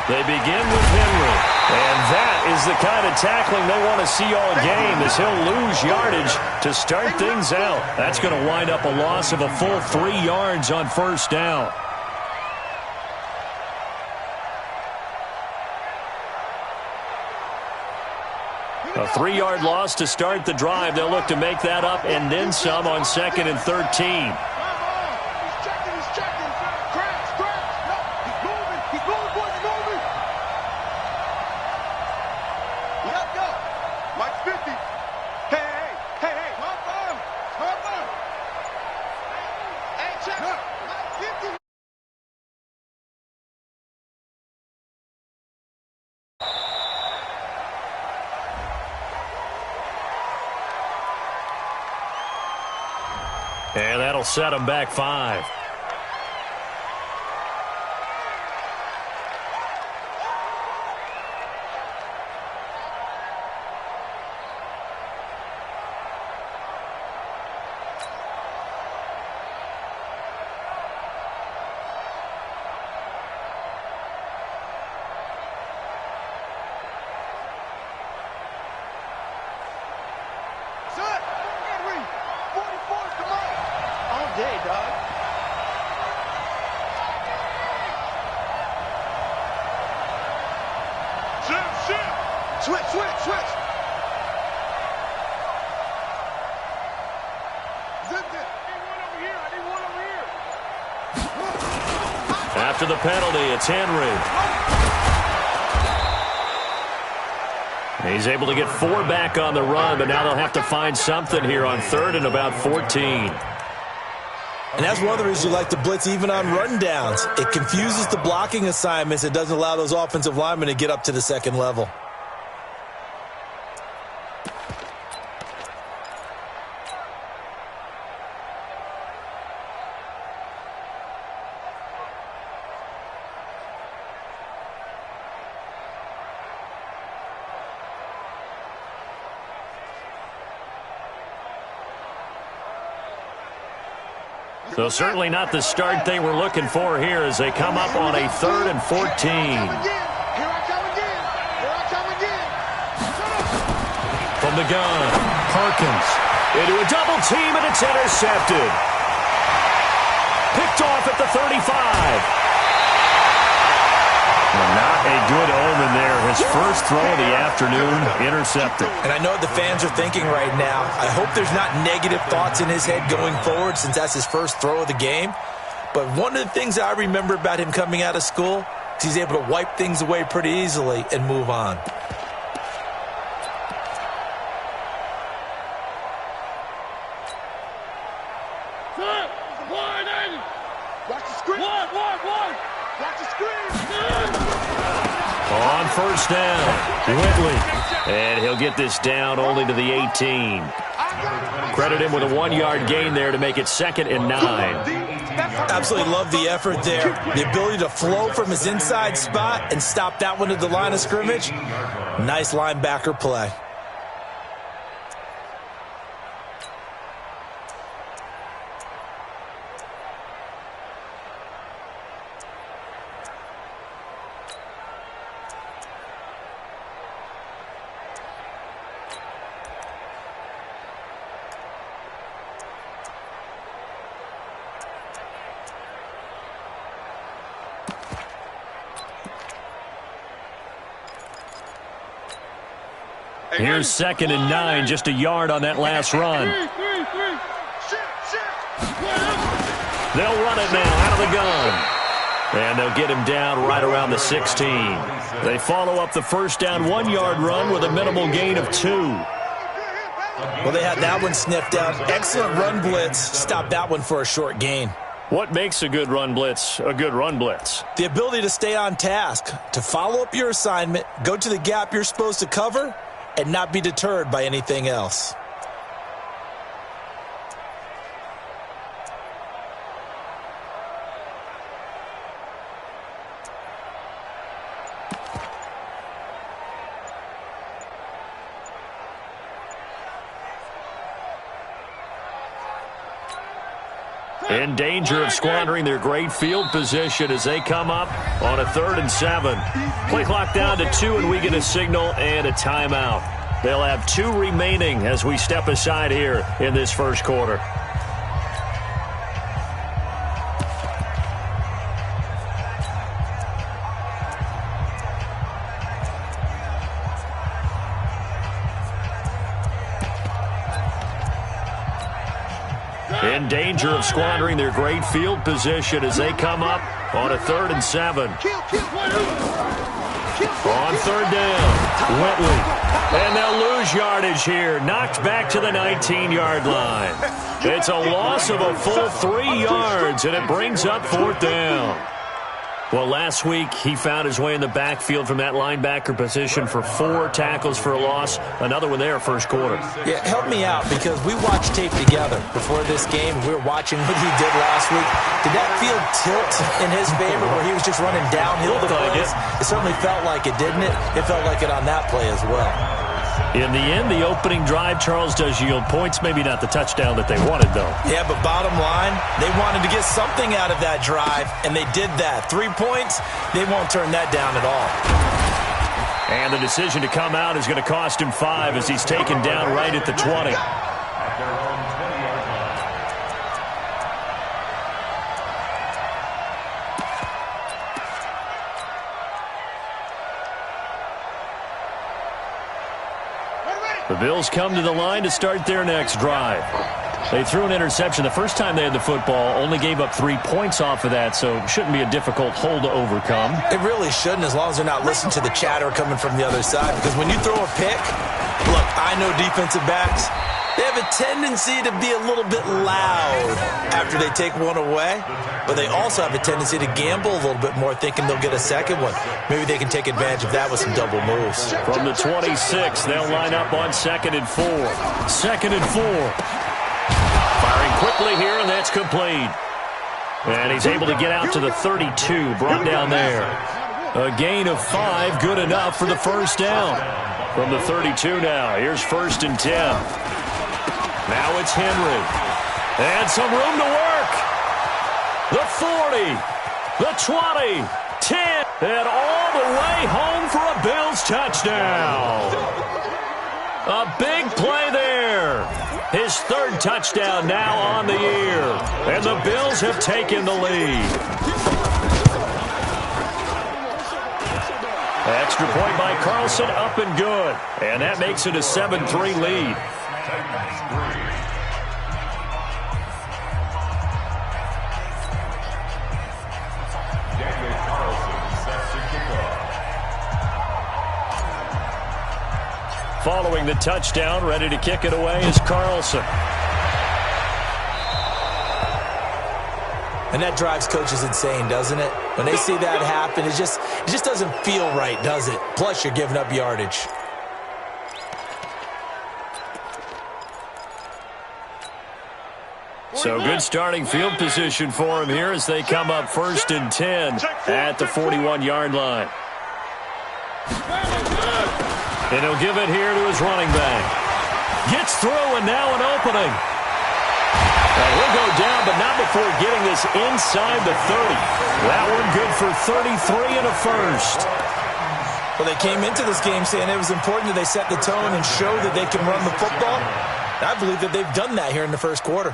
They begin with Henry. And that is the kind of tackling they want to see all game, as he'll lose yardage to start things out. That's going to wind up a loss of a full 3 yards on first down. A 3-yard loss to start the drive. They'll look to make that up and then some on 2nd and 13. And that'll set them back 5. After the penalty, it's Henry. He's able to get 4 back on the run, but now they'll have to find something here on 3rd and about 14. And that's one of the reasons you like to blitz even on run downs. It confuses the blocking assignments. It doesn't allow those offensive linemen to get up to the second level. So certainly not the start they were looking for here as they come up on a 3rd and 14. From the gun, Perkins into a double team, and it's intercepted. Picked off at the 35. Well, not a good omen there. His first throw of the afternoon intercepted. And I know what the fans are thinking right now. I hope there's not negative thoughts in his head going forward since that's his first throw of the game. But one of the things I remember about him coming out of school is he's able to wipe things away pretty easily and move on. On first down, Whitley. And he'll get this down only to the 18. Credit him with a 1-yard gain there to make it 2nd and 9. Absolutely love the effort there. The ability to flow from his inside spot and stop that one at the line of scrimmage. Nice linebacker play. Here's 2nd and 9, just a yard on that last run. They'll run it now out of the gun. And they'll get him down right around the 16. They follow up the first down 1-yard run with a minimal gain of 2. Well, they had that one sniffed out. Excellent run blitz. Stopped that one for a short gain. What makes a good run blitz a good run blitz? The ability to stay on task, to follow up your assignment, go to the gap you're supposed to cover, and not be deterred by anything else. In danger of squandering their great field position as they come up on a 3rd and 7. Play clock down to 2, and we get a signal and a timeout. They'll have 2 remaining as we step aside here in this first quarter. In danger of squandering their great field position as they come up on a 3rd and 7. On 3rd down, Whitley. And they'll lose yardage here. Knocked back to the 19-yard line. It's a loss of a full 3 yards, and it brings up 4th down. Well, last week, he found his way in the backfield from that linebacker position for 4 tackles for a loss. Another one there, first quarter. Yeah, help me out, because we watched tape together before this game. We were watching what he did last week. Did that field tilt in his favor where he was just running downhill the plays? It certainly felt like it, didn't it? It felt like it on that play as well. In the end, the opening drive, Charles, does yield points. Maybe not the touchdown that they wanted, though. Yeah, but bottom line, they wanted to get something out of that drive, and they did that. 3 points, they won't turn that down at all. And the decision to come out is going to cost him 5 as he's taken down right at the 20. The Bills come to the line to start their next drive. They threw an interception the first time they had the football, only gave up 3 points off of that, so it shouldn't be a difficult hole to overcome. It really shouldn't, as long as they're not listening to the chatter coming from the other side, because when you throw a pick, look, I know defensive backs, they have a tendency to be a little bit loud after they take one away, but they also have a tendency to gamble a little bit more, thinking they'll get a second one. Maybe they can take advantage of that with some double moves. From the 26, they'll line up on 2nd and 4. 2nd and 4. Firing quickly here, and that's complete. And he's able to get out to the 32, brought down there. A gain of 5, good enough for the first down. From the 32 now, here's 1st and 10. Now it's Henry. And some room to work. The 40, the 20, 10, and all the way home for a Bills touchdown. A big play there. His 3rd touchdown now on the year. And the Bills have taken the lead. Extra point by Carlson, up and good. And that makes it a 7-3 lead. Following the touchdown, ready to kick it away is Carlson. And that drives coaches insane, doesn't it? When they see that happen, it just doesn't feel right, does it? Plus, you're giving up yardage. So good starting field position for him here as they come up 1st and 10 at the 41-yard line. And he'll give it here to his running back. Gets through, and now an opening. And he'll go down, but not before getting this inside the 30. That one good for 33 and a first. Well, they came into this game saying it was important that they set the tone and show that they can run the football. I believe that they've done that here in the first quarter.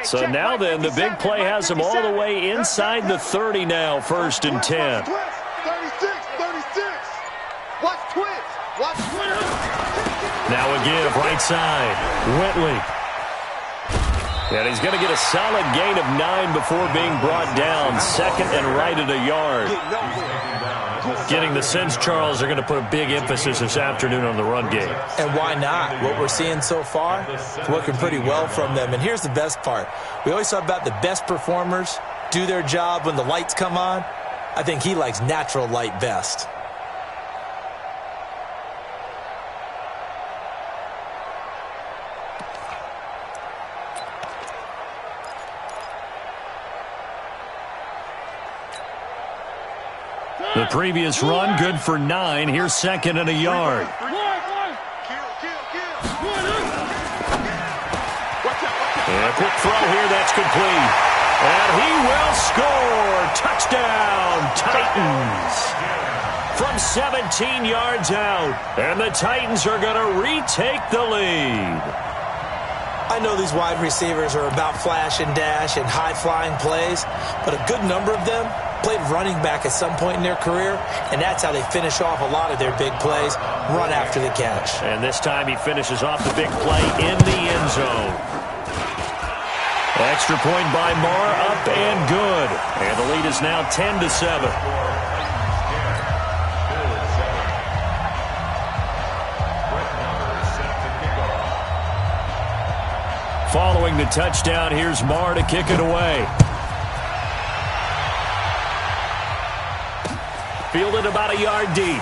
So now then, the big play has them all the way inside the 30 now, 1st and 10. 36, 36. Watch twitch. Watch twitch. Now a give, right side. Whitley. And he's going to get a solid gain of 9 before being brought down. 2nd and right at a yard. Getting the sense, Charles, they're going to put a big emphasis this afternoon on the run game. And why not? What we're seeing so far is working pretty well from them. And here's the best part. We always talk about the best performers do their job when the lights come on. I think he likes natural light best. previous run, good for 9. Here's second and a yard. And a quick throw here, that's complete. And he will score. Touchdown, Titans. From 17 yards out. And the Titans are going to retake the lead. I know these wide receivers are about flash and dash and high-flying plays, but a good number of them played running back at some point in their career, and that's how they finish off a lot of their big plays, run after the catch. And this time he finishes off the big play in the end zone. Extra point by Marr, up and good. And the lead is now 10-7. Following the touchdown, here's Marr to kick it away. Fielded about a yard deep.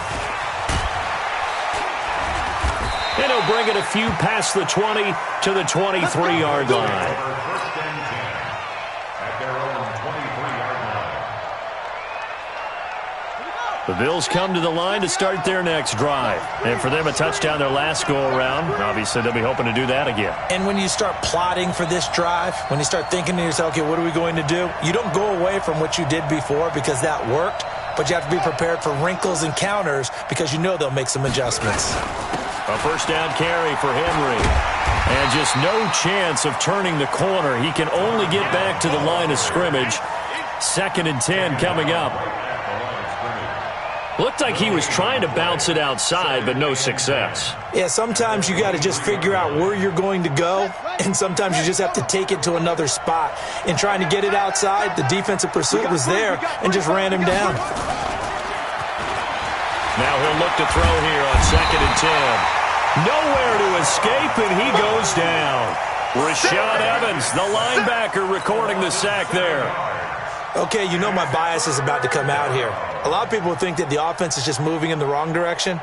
And he'll bring it a few past the 20 to the 23-yard line. The Bills come to the line to start their next drive. And for them, a touchdown their last go-around. Obviously, they'll be hoping to do that again. And when you start plotting for this drive, when you start thinking to yourself, okay, what are we going to do? You don't go away from what you did before because that worked, but you have to be prepared for wrinkles and counters because you know they'll make some adjustments. A first down carry for Henry. And just no chance of turning the corner. He can only get back to the line of scrimmage. 2nd and 10 coming up. Looked like he was trying to bounce it outside, but no success. Yeah, sometimes you got to just figure out where you're going to go, and sometimes you just have to take it to another spot. In trying to get it outside, the defensive pursuit was there and just ran him down. Now he'll look to throw here on 2nd and 10. Nowhere to escape, and he goes down. Rashad Evans, the linebacker, recording the sack there. Okay, you know my bias is about to come out here. A lot of people think that the offense is just moving in the wrong direction.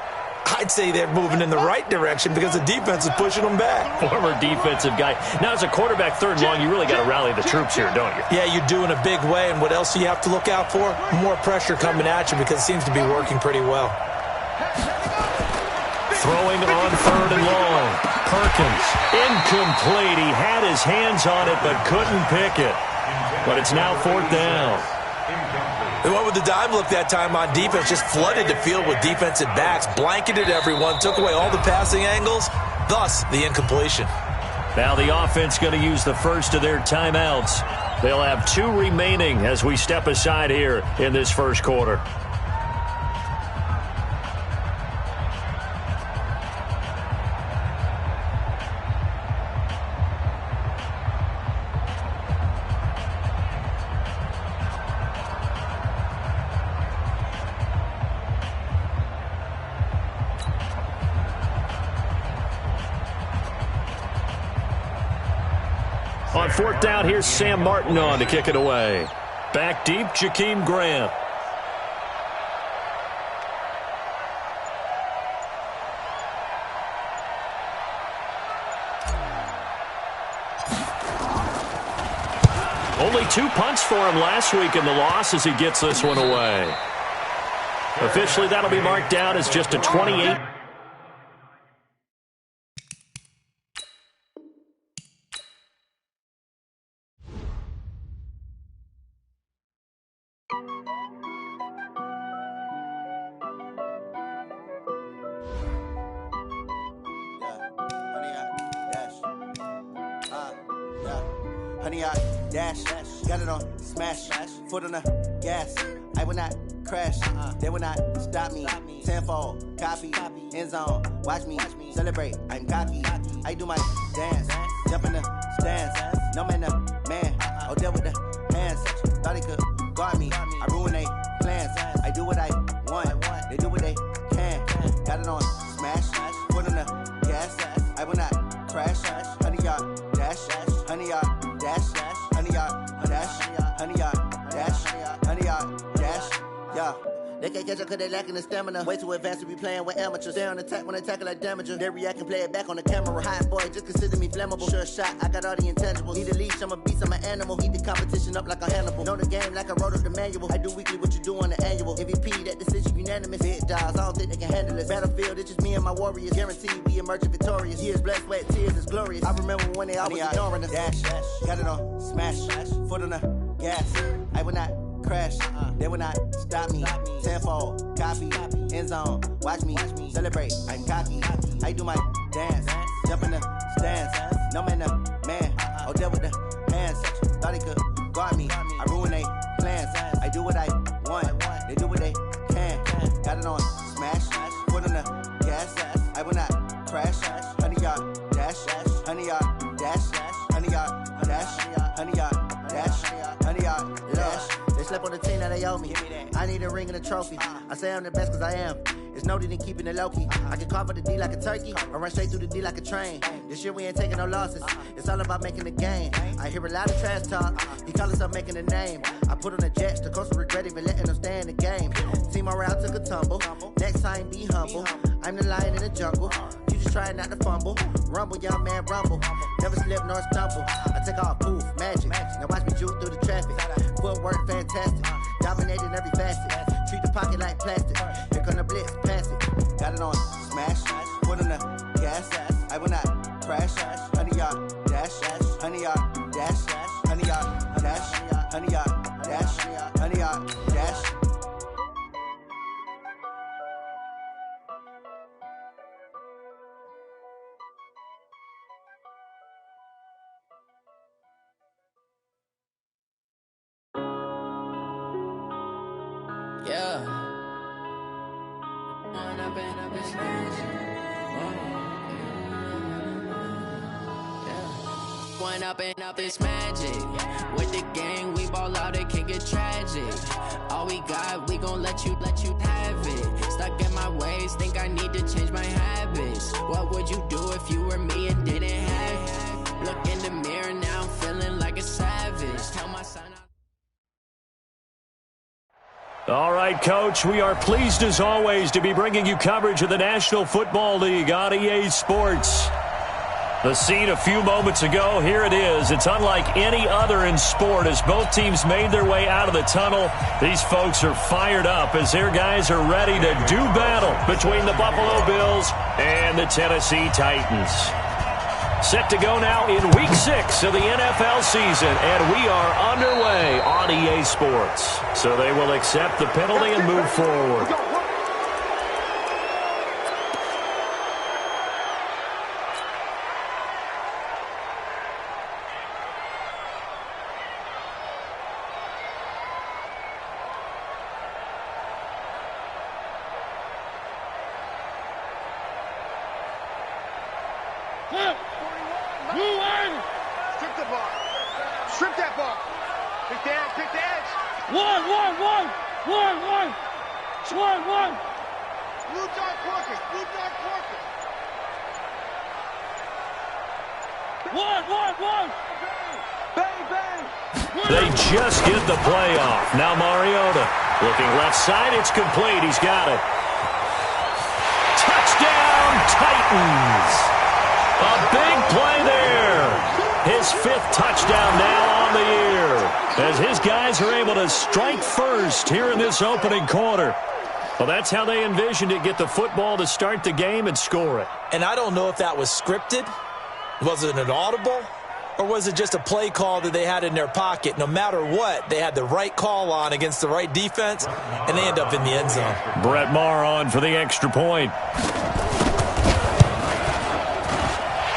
I'd say they're moving in the right direction because the defense is pushing them back. Former defensive guy. Now, as a quarterback, 3rd and long, you really got to rally the troops here, don't you? Yeah, you do in a big way. And what else do you have to look out for? More pressure coming at you because it seems to be working pretty well. Throwing on 3rd and long. Perkins, incomplete. He had his hands on it but couldn't pick it. But it's now 4th down. They went with the dime look that time on defense, just flooded the field with defensive backs, blanketed everyone, took away all the passing angles, thus the incompletion. Now the offense going to use the first of their timeouts. They'll have 2 remaining as we step aside here in this first quarter. On 4th down, here's Sam Martin on to kick it away. Back deep, Jakeem Grant. Only 2 punts for him last week in the loss as he gets this one away. Officially, that'll be marked down as just a 28. Honey, I dash, got it on smash, foot on the gas. I will not crash, they will not stop me. Tenfold, copy, end zone, watch me celebrate. I'm cocky, I do my dance, jump in the stands. No man, the man, oh, deal with the hands. Thought he could guard me, I ruin they plans. I do what I want, they do what they can. Got it on smash, foot on the gas. I will not crash, honey, y'all dash, honey, y'all. Honey, yard, dash, honey, yard, dash, honey, yard, dash, yeah. They can't catch up cause they lacking the stamina. Way too advanced to be playing with amateurs. Stay on attack when they tackle like damager. They react and play it back on the camera. Hot boy, just consider me flammable. Sure shot, I got all the intangibles. Need a leash, I'm a beast, I'm an animal. Heat the competition up like a Hannibal. Know the game like I wrote up the manual. I do weekly what you do on the annual. MVP, that decision unanimous. Big dogs, I don't think they can handle it. Battlefield, it's just me and my warriors. Guaranteed we emerging victorious. Years, blood, sweat, tears is glorious. I remember when they always ignoring us. Dash, got it on, smash, foot on the gas. I will not crash, they will not stop me. Tenfold, copy, end zone, watch me celebrate. I'm cocky, I do my dance, jump in the stands. No man, man, oh deal with the hands. Thought he could guard me, I ruin they plans. I do what I want, they do what they can. Got it on, smash, foot on the gas. I will not crash, 100-yard dash, 100-yard dash, 100-yard dash, 100-yard dash, 100-yard dash. They slept on the team that they owe me. I need a ring and a trophy. I say I'm the best cause I am. It's no need in keeping it low-key. I can carve up the D like a turkey or run straight through the D like a train. This year we ain't taking no losses. It's all about making the game. I hear a lot of trash talk. He call himself making a name. I put on the Jets. The coach will regret even letting them stay in the game. Team morale took a tumble. Next time be humble. I'm the lion in the jungle. You just try not to fumble. Rumble, young man, rumble. Never slip nor stumble. I take off, poof, magic. Now watch me juke through the traffic. Footwork fantastic. Dominating every facet. Treat the pocket like plastic. Here come the blitz, pass it. Got it on, smash. Foot on the gas. I will not crash. 100-yard dash. 100-yard dash. 100-yard dash. 100-yard dash. 100-yard dash. Yeah. One up and up is magic. With the gang, we ball out, it can get tragic. All we got, we gon' let you have it. Stuck in my ways, think I need to change my habits. What would you do if you were me and didn't have it? Look in the mirror, now I'm feeling like a savage. Tell my son All right, Coach, we are pleased as always to be bringing you coverage of the National Football League on EA Sports. The scene a few moments ago, here it is. It's unlike any other in sport as both teams made their way out of the tunnel. These folks are fired up as their guys are ready to do battle between the Buffalo Bills and the Tennessee Titans. Set to go now in Week 6 of the NFL season, and we are underway on EA Sports. So they will accept the penalty and move forward. Strip that ball. Pick the edge, pick the edge. One. Blue dart working. One. Bang. They just get the play off. Now Mariota looking left side. It's complete. He's got it. Touchdown, Titans. A big play there. His 5th touchdown now on the year as his guys are able to strike first here in this opening quarter. Well, that's how they envisioned it, get the football to start the game and score it. And I don't know if that was scripted. Was it an audible? Or was it just a play call that they had in their pocket? No matter what, they had the right call on against the right defense, and they end up in the end zone. Brett Maher on for the extra point.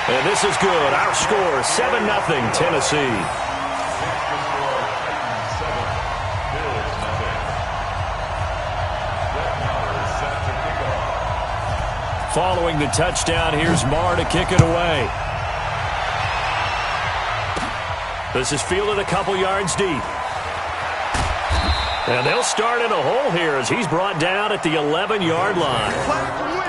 And this is good. Our score, 7-0 Tennessee. Following the touchdown, here's Maher to kick it away. This is fielded a couple yards deep. And they'll start in a hole here as he's brought down at the 11-yard line.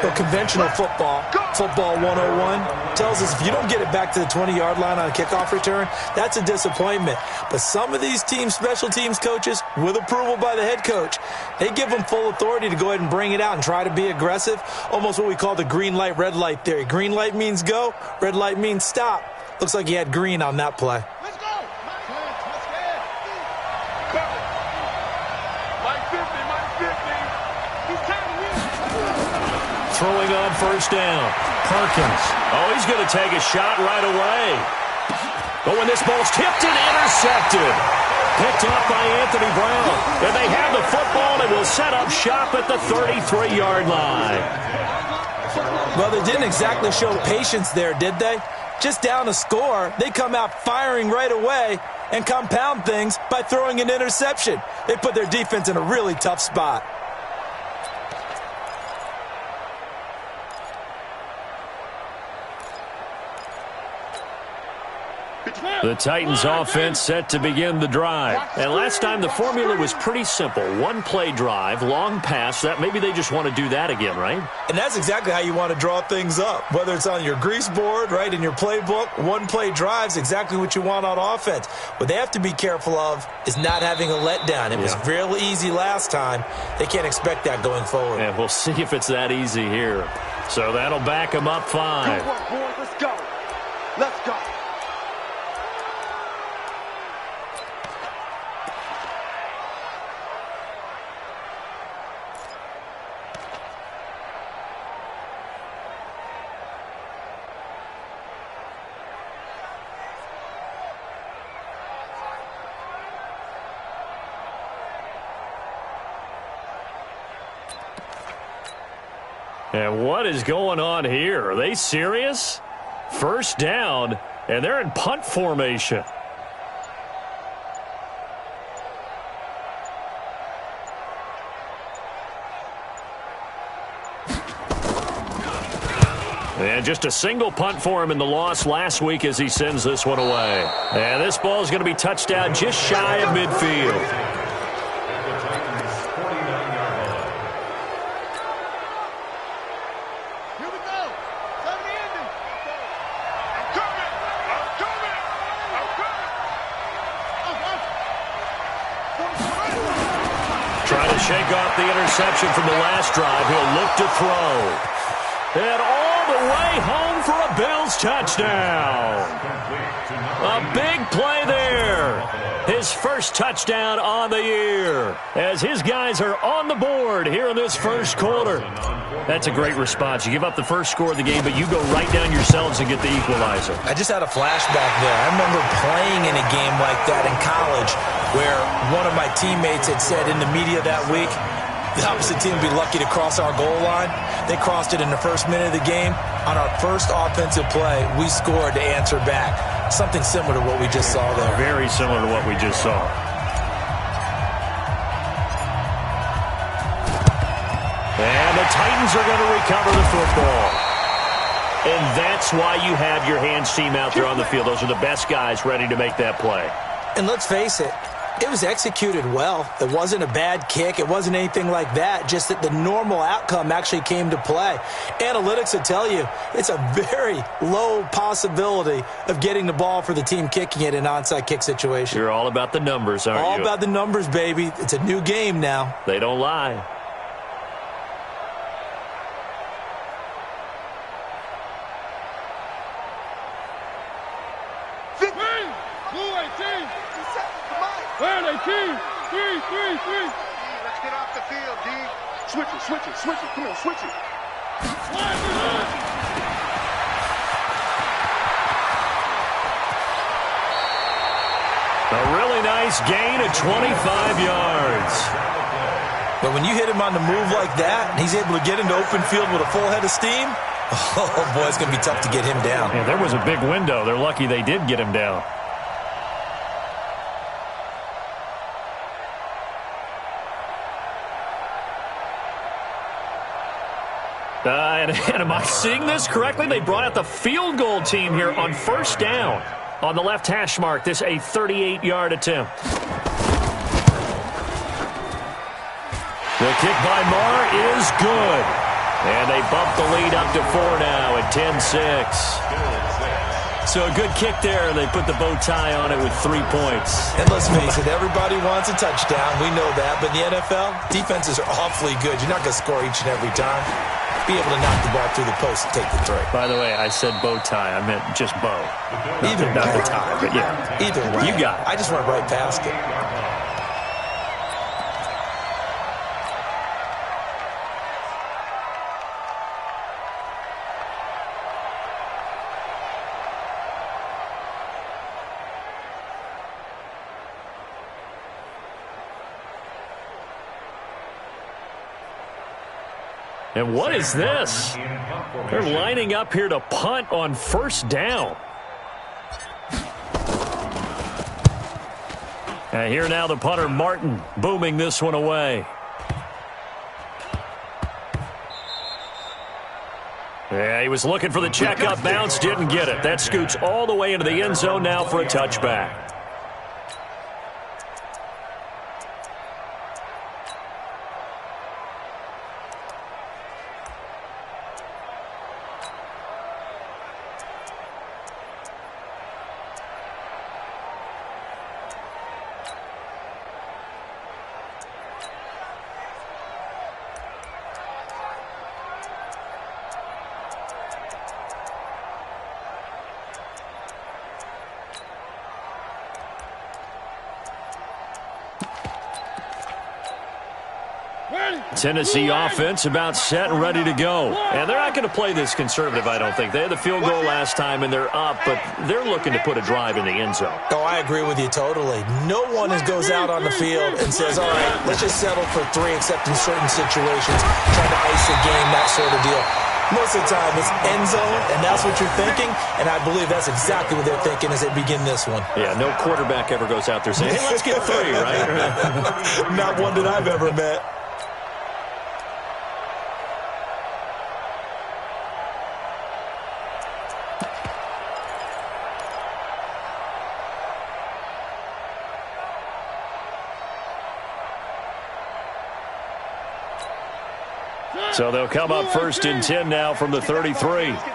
The conventional football, it's Football 101 tells us if you don't get it back to the 20-yard line on a kickoff return, that's a disappointment. But some of these special teams coaches, with approval by the head coach, they give them full authority to go ahead and bring it out and try to be aggressive, almost what we call the green light, red light theory. Green light means go, red light means stop. Looks like he had green on that play. Let's go. Mike 50, Mike 50. He's time to win. Throwing on first down. Perkins. Oh, he's going to take a shot right away. Oh, and this ball's tipped and intercepted. Picked up by Anthony Brown. And they have the football and will set up shop at the 33-yard line. Well, they didn't exactly show patience there, did they? Just down a score, they come out firing right away and compound things by throwing an interception. They put their defense in a really tough spot. The Titans offense set to begin the drive. And last time the formula was pretty simple. One-play drive, long pass. That maybe they just want to do that again, right? And that's exactly how you want to draw things up. Whether it's on your grease board, right, in your playbook, one-play drive's exactly what you want on offense. What they have to be careful of is not having a letdown. It was real easy last time. They can't expect that going forward. And we'll see if it's that easy here. So that'll back them up 5. Good work, boys. Let's go. Let's go. And what is going on here? Are they serious? First down, and they're in punt formation. And just a single punt for him in the loss last week as he sends this one away. And this ball is going to be touched down just shy of midfield. Shake off the interception from the last drive. He'll look to throw. And all the way home for a Bills touchdown. A big play there. His first touchdown on the year as his guys are on the board here in this first quarter. That's a great response. You give up the first score of the game, but you go right down yourselves and get the equalizer. I just had a flashback there. I remember playing in a game like that in college where one of my teammates had said in the media that week, the opposite team would be lucky to cross our goal line. They crossed it in the first minute of the game. On our first offensive play, we scored to answer back. Something similar to what we just saw there. Very similar to what we just saw. And the Titans are going to recover the football. And that's why you have your hands team out there on the field. Those are the best guys ready to make that play. And let's face it, it was executed well. It wasn't a bad kick. It wasn't anything like that. Just that the normal outcome actually came to play. Analytics will tell you it's a very low possibility of getting the ball for the team kicking it in an onside kick situation. You're all about the numbers, aren't you? All about the numbers, baby. It's a new game now. They don't lie. Let's get off the field, D. Switch it. Come on, switch it. A really nice gain of 25 yards. But when you hit him on the move like that, and he's able to get into open field with a full head of steam, oh, boy, it's going to be tough to get him down. Yeah, there was a big window. They're lucky they did get him down. And am I seeing this correctly? They brought out the field goal team here on first down. On the left hash mark, this a 38-yard attempt. The kick by Marr is good. And they bump the lead up to 4 now at 10-6. So a good kick there, and they put the bow tie on it with 3 points. And let's face it, everybody wants a touchdown. We know that. But in the NFL, defenses are awfully good. You're not going to score each and every time. Be able to knock the ball through the post and take the throw. By the way, I said bow tie. I meant just bow. Either way. Not the tie, but yeah. Either way. You got it. I just went right past it. And what is this? They're lining up here to punt on first down. And here now the punter, Martin, booming this one away. Yeah, he was looking for the checkup bounce, didn't get it. That scoots all the way into the end zone now for a touchback. Tennessee offense about set and ready to go. And they're not going to play this conservative, I don't think. They had the field goal last time, and they're up, but they're looking to put a drive in the end zone. Oh, I agree with you totally. No one goes out on the field and says, all right, let's just settle for 3, except in certain situations, trying to ice a game, that sort of deal. Most of the time, it's end zone, and that's what you're thinking, and I believe that's exactly what they're thinking as they begin this one. Yeah, no quarterback ever goes out there saying, hey, let's get 3, right? Not one that I've ever met. So they'll come up first and 10 now from the 33. Big gap.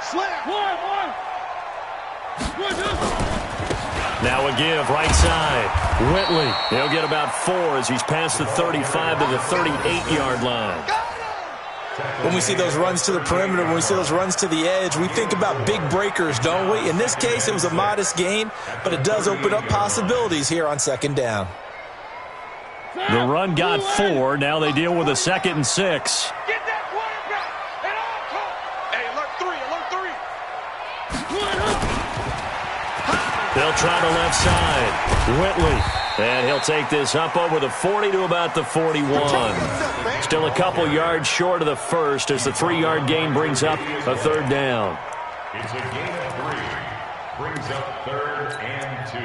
Slam. Now a give, right side. Whitley, he'll get about 4 as he's past the 35 to the 38-yard line. When we see those runs to the perimeter, when we see those runs to the edge, we think about big breakers, don't we? In this case, it was a modest gain, but it does open up possibilities here on second down. The run got 4. Now they deal with a 2nd and 6. Get that quarterback at all costs. Hey, alert 3. They'll try the left side. Whitley. And he'll take this up over the 40 to about the 41. Still a couple yards short of the first as the 3-yard gain brings up a 3rd down. It's a gain of 3. Brings up 3rd and 2.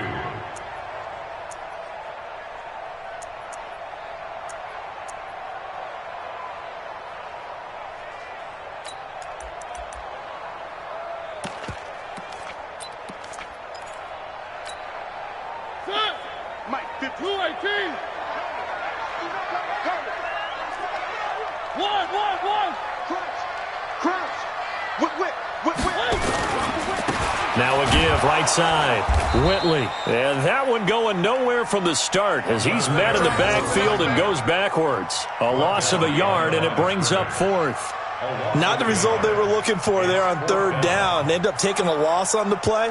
Mike, 218. One. Crouch. Whip. Now a give, right side. Whitley. And that one going nowhere from the start as he's met in the backfield and goes backwards. A loss of a yard, and it brings up 4th. Not the result they were looking for there on 3rd down. They end up taking a loss on the play.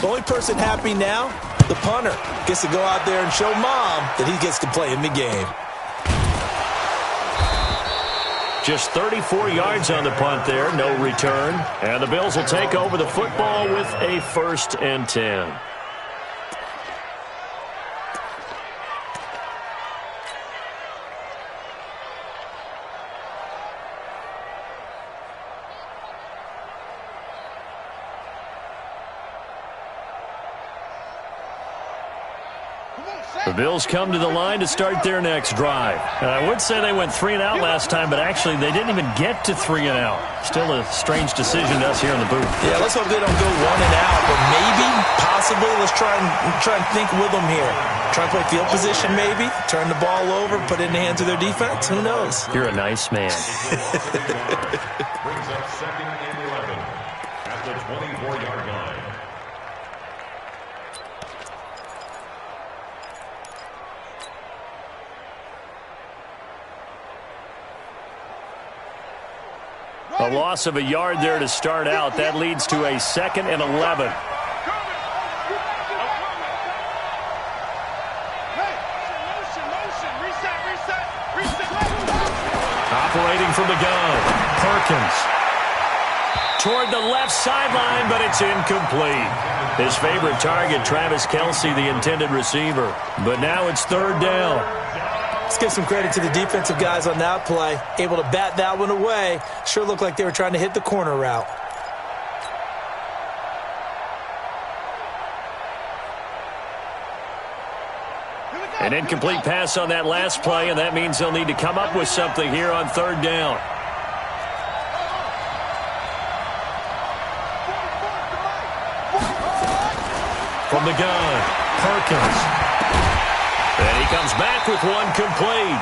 The only person happy now, the punter, gets to go out there and show Mom that he gets to play in the game. Just 34 yards on the punt there, no return. And the Bills will take over the football with a 1st and 10. Come The Bills come to the line to start their next drive. I would say they went 3 and out last time, but actually they didn't even get to 3 and out. Still a strange decision to us here in the booth. Yeah, let's hope they don't go 1 and out, but maybe, possibly, let's try and think with them here. Try and play field position maybe, turn the ball over, put it in the hands of their defense. Who knows? You're a nice man. Brings up 2nd and 11 at the 24-yard line. A loss of a yard there to start out. That leads to a 2nd and 11. Operating from the gun, Perkins. Toward the left sideline, but it's incomplete. His favorite target, Travis Kelce, the intended receiver. But now it's 3rd down. Let's give some credit to the defensive guys on that play. Able to bat that one away. Sure looked like they were trying to hit the corner route. An incomplete pass on that last play, and that means they'll need to come up with something here on 3rd down. From the gun, Perkins. And he comes back with one complete.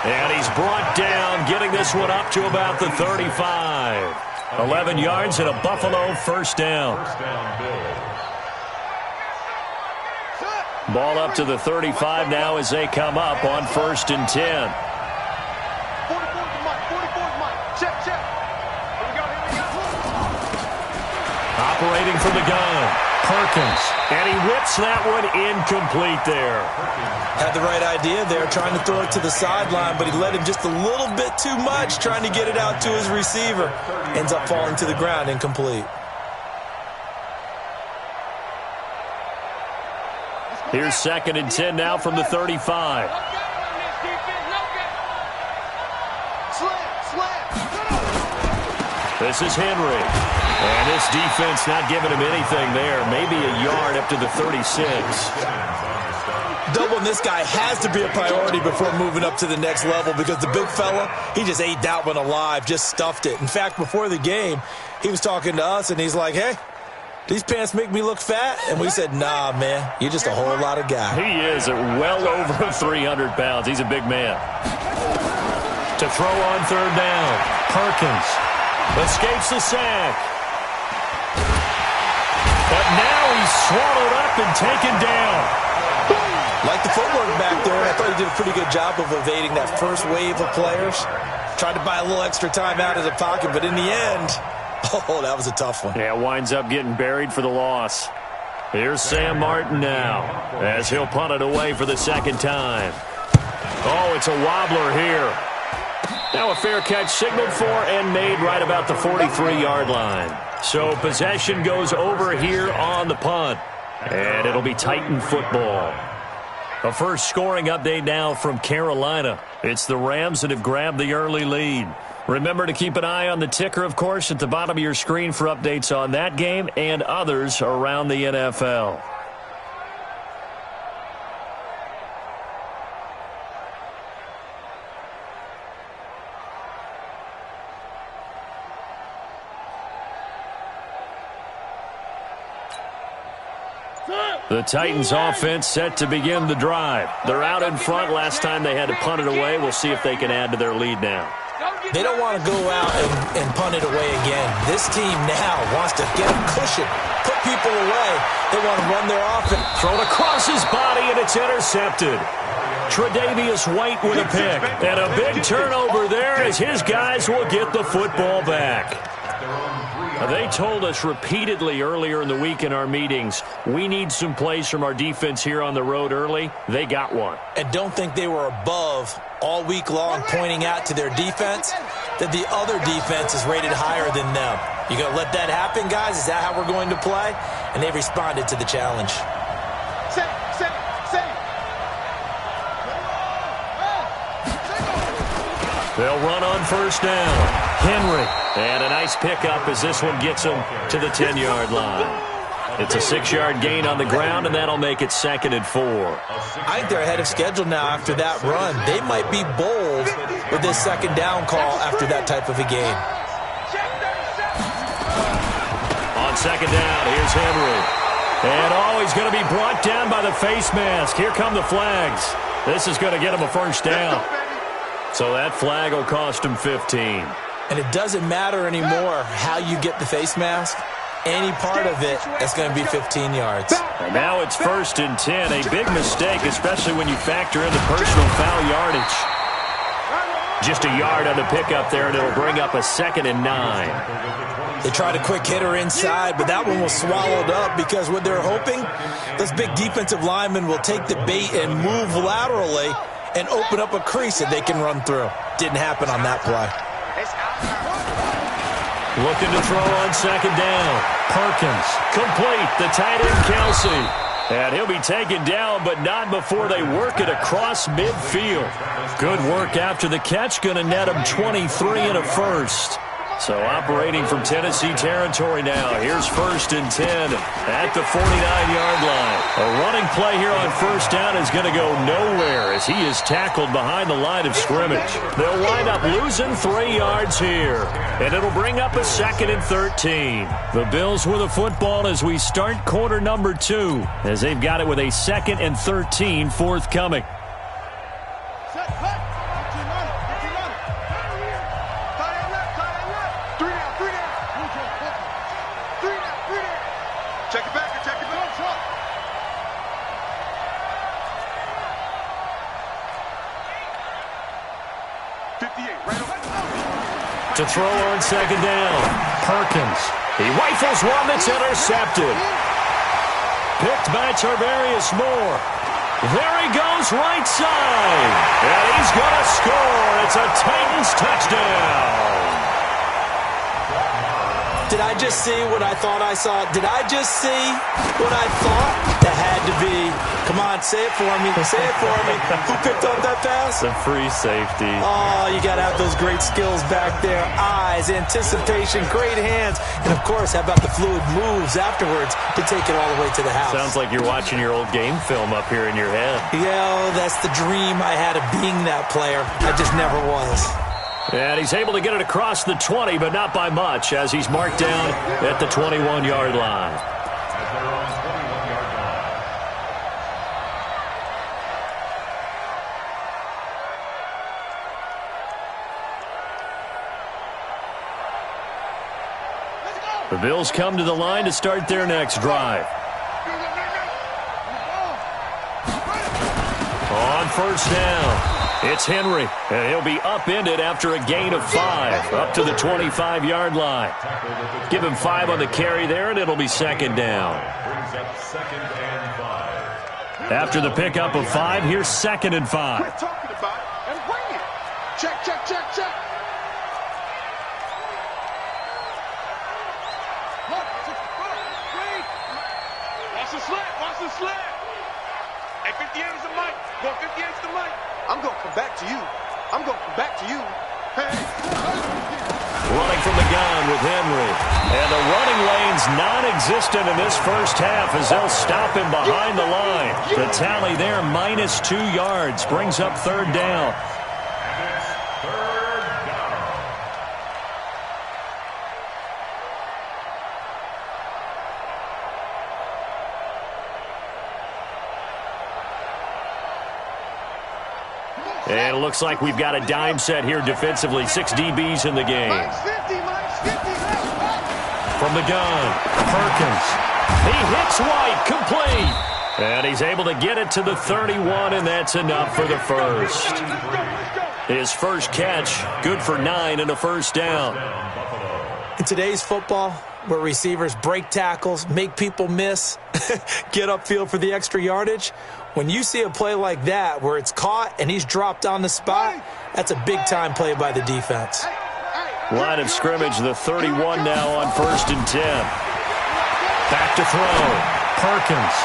And he's brought down, getting this one up to about the 35. 11 yards and a Buffalo 1st down. Ball up to the 35 now as they come up on 1st and 10. Operating from the gun, Perkins. And he whips that one incomplete there. Had the right idea there, trying to throw it to the sideline, but he let him just a little bit too much, trying to get it out to his receiver. Ends up falling to the ground, incomplete. Here's 2nd and 10 now from the 35. This is Henry. And this defense not giving him anything there. Maybe a yard up to the 36. Doubling this guy has to be a priority before moving up to the next level because the big fella, he just ate that one alive, just stuffed it. In fact, before the game, he was talking to us, and he's like, hey, these pants make me look fat? And we said, nah, man, you're just a whole lot of guy. He is at well over 300 pounds. He's a big man. To throw on 3rd down, Perkins escapes the sack. But now he's swallowed up and taken down. Like the footwork back there, I thought he did a pretty good job of evading that first wave of players. Tried to buy a little extra time out of the pocket, but in the end, oh, that was a tough one. Yeah, winds up getting buried for the loss. Here's Sam Martin now as he'll punt it away for the 2nd time. Oh, it's a wobbler here. Now a fair catch signaled for and made right about the 43-yard line. So possession goes over here on the punt. And it'll be Titan football. A first scoring update now from Carolina. It's the Rams that have grabbed the early lead. Remember to keep an eye on the ticker, of course, at the bottom of your screen for updates on that game and others around the NFL. The Titans offense set to begin the drive. They're out in front. Last time they had to punt it away. We'll see if they can add to their lead now. They don't want to go out and punt it away again. This team now wants to get a cushion, put people away. They want to run their offense. Thrown across his body, and it's intercepted. Tre'Davious White with a pick. And a big turnover there as his guys will get the football back. They told us repeatedly earlier in the week in our meetings, we need some plays from our defense here on the road early. They got one. And don't think they were above all week long pointing out to their defense that the other defense is rated higher than them. You going to let that happen, guys? Is that how we're going to play? And they responded to the challenge. They'll run on first down. Henry. And a nice pickup as this one gets them to the 10-yard line. It's a 6-yard gain on the ground, and that'll make it 2nd and 4. I think they're ahead of schedule now after that run. They might be bold with this 2nd down call after that type of a game. On 2nd down, here's Henry. And he's going to be brought down by the face mask. Here come the flags. This is going to get him a 1st down. So that flag will cost him 15. And it doesn't matter anymore how you get the face mask. Any part of it is going to be 15 yards. And now it's 1st and 10. A big mistake, especially when you factor in the personal foul yardage. Just a yard on the pickup there, and it'll bring up a 2nd and 9. They tried a quick hitter inside, but that one was swallowed up because what they're hoping, those big defensive linemen will take the bait and move laterally and open up a crease that they can run through. Didn't happen on that play. Looking to throw on 2nd down. Perkins, complete, the tight end Kelsey. And he'll be taken down, but not before they work it across midfield. Good work after the catch, going to net him 23 and a 1st. So operating from Tennessee territory now. Here's 1st and 10 at the 49-yard line. A running play here on 1st down is going to go nowhere as he is tackled behind the line of scrimmage. They'll wind up losing 3 yards here, and it'll bring up a 2nd and 13. The Bills with the football as we start quarter number 2, as they've got it with a 2nd and 13 forthcoming. To throw on 2nd down, Perkins. He rifles one that's intercepted. Picked by Tarvarius Moore. There he goes, right side. And he's going to score. It's a Titans touchdown. Did I just see what I thought I saw? Did I just see what I thought? That had to be. Come on, say it for me. Say it for me. Who picked up that pass? The free safety. Oh, you got to have those great skills back there. Eyes, anticipation, great hands. And, of course, how about the fluid moves afterwards to take it all the way to the house? Sounds like you're watching your old game film up here in your head. Yeah, that's the dream I had of being that player. I just never was. And he's able to get it across the 20, but not by much, as he's marked down at the 21-yard line. The Bills come to the line to start their next drive. On 1st down. It's Henry, and he'll be upended after a gain of 5, up to the 25-yard line. Give him 5 on the carry there, and it'll be 2nd down. After the pickup of 5, here's 2nd and 5. Quit talking about it and bring it. Check, check, check, check. Watch the slant, watch the slant. Hey, 58 is the mic. Go 58 is the mic. I'm going to come back to you. I'm going to come back to you. Hey. Running from the gun with Henry. And the running lane's non-existent in this first half as they'll stop him behind the line. The tally there, minus 2 yards, brings up 3rd down. And it looks like we've got a dime set here defensively. 6 DBs in the game. From the gun, Perkins. He hits White, complete. And he's able to get it to the 31, and that's enough for the first. His first catch, good for 9 and a 1st down. In today's football, where receivers break tackles, make people miss, get upfield for the extra yardage, when you see a play like that where it's caught and he's dropped on the spot, that's a big-time play by the defense. Line of scrimmage, the 31 now on 1st and 10. Back to throw. Perkins.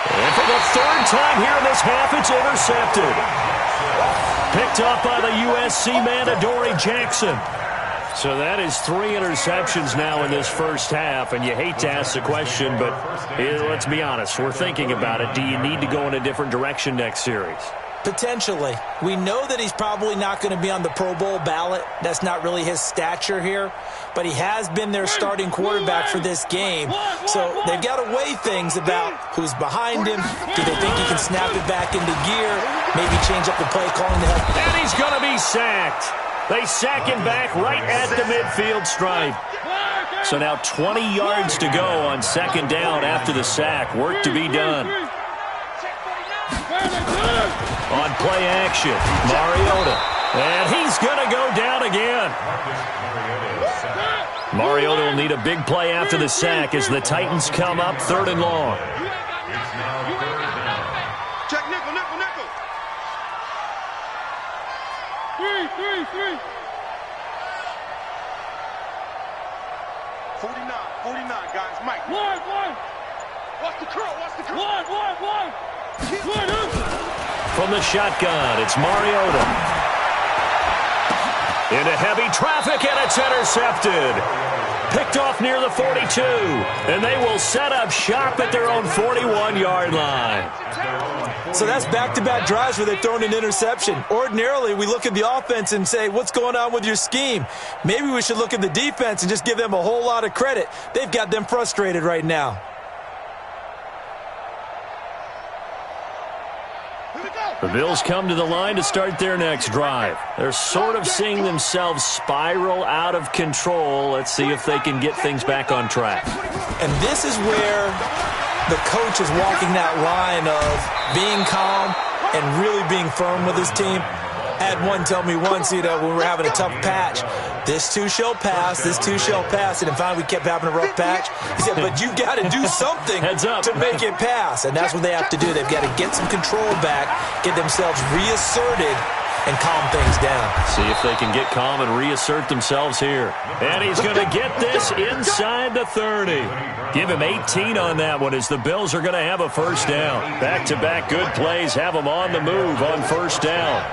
And for the 3rd time here in this half, it's intercepted. Picked up by the USC man, Adoree Jackson. So that is 3 interceptions now in this first half, and you hate to ask the question, but let's be honest. We're thinking about it. Do you need to go in a different direction next series? Potentially. We know that he's probably not going to be on the Pro Bowl ballot. That's not really his stature here. But he has been their starting quarterback for this game. So they've got to weigh things about who's behind him. Do they think he can snap it back into gear? Maybe change up the play calling to help. And he's going to be sacked. They sack him back right at the midfield stripe. So now 20 yards to go on second down after the sack. Work to be done. On play action, Mariota. And he's going to go down again. Mariota will need a big play after the sack as the Titans come up 3rd and long. Check nickel, nickel, nickel. 49, guys. Mike. One. Watch the curl, watch the curl. One. From the shotgun, it's Mariota. Into heavy traffic, and it's intercepted. Picked off near the 42, and they will set up shop at their own 41-yard line. So that's back-to-back drives where they've thrown an interception. Ordinarily, we look at the offense and say, what's going on with your scheme? Maybe we should look at the defense and just give them a whole lot of credit. They've got them frustrated right now. The Bills come to the line to start their next drive. They're sort of seeing themselves spiral out of control. Let's see if they can get things back on track. And this is where the coach is walking that line of being calm and really being firm with his team. I had one tell me once, when we were having a tough patch, this too shall pass, this too shall pass. And finally we kept having a rough patch. He said, but you got to do something to make it pass. And that's what they have to do. They've got to get some control back, get themselves reasserted, and calm things down. See if they can get calm and reassert themselves here. And he's going to get this inside the 30. Give him 18 on that one as the Bills are going to have a first down. Back-to-back good plays have them on the move on first down.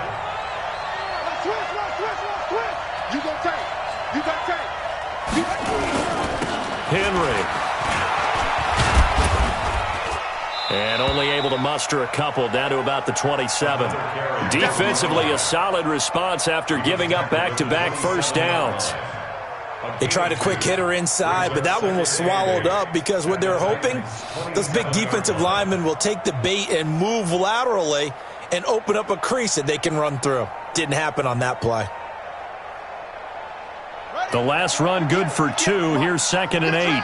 Henry. And only able to muster a couple down to about the 27. Defensively, a solid response after giving up back-to-back first downs. They tried a quick hitter inside, but that one was swallowed up because what they're hoping, those big defensive linemen will take the bait and move laterally and open up a crease that they can run through. Didn't happen on that play. The last run good for 2. Here's 2nd and 8.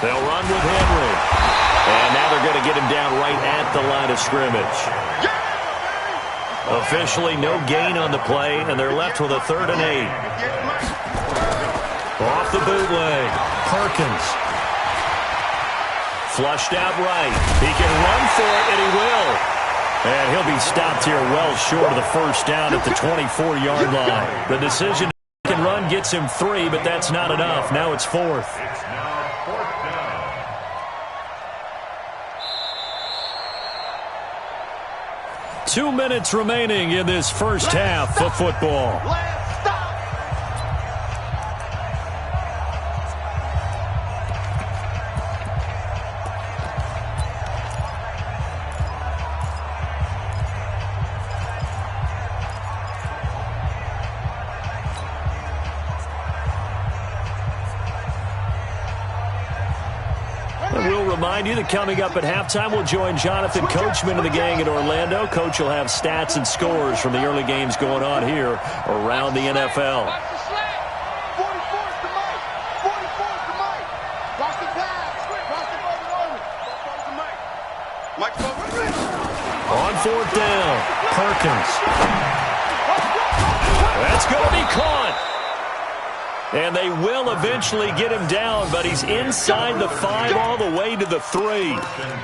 They'll run with Henry. And now they're going to get him down right at the line of scrimmage. Officially no gain on the play, and they're left with a 3rd and 8. Off the bootleg. Perkins. Flushed out right. He can run for it, and he will. And he'll be stopped here well short of the first down at the 24-yard line. The decision to run gets him 3, but that's not enough. Now it's 4th. It's now 4th down. 2 minutes remaining in this first half of football. Remind you that coming up at halftime, we'll join Jonathan Coachman and the gang in Orlando. Coach will have stats and scores from the early games going on here around the NFL. On 4th down, Perkins. That's going to be caught. And they will eventually get him down, but he's inside the 5 all the way to the 3.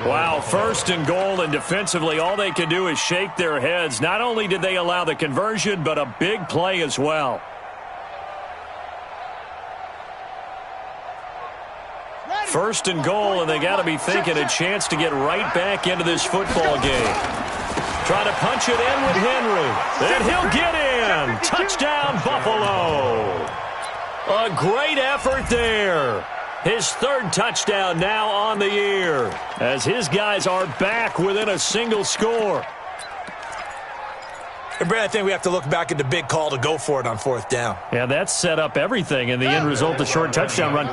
Wow, 1st and goal, and defensively all they can do is shake their heads. Not only did they allow the conversion, but a big play as well. First and goal, and they got to be thinking a chance to get right back into this football game. Trying to punch it in with Henry. And he'll get in. Touchdown, Buffalo. A great effort there. His third touchdown now on the year, as his guys are back within a single score. And, Brad, I think we have to look back at the big call to go for it on fourth down. Yeah, that set up everything in the end result, the short touchdown run.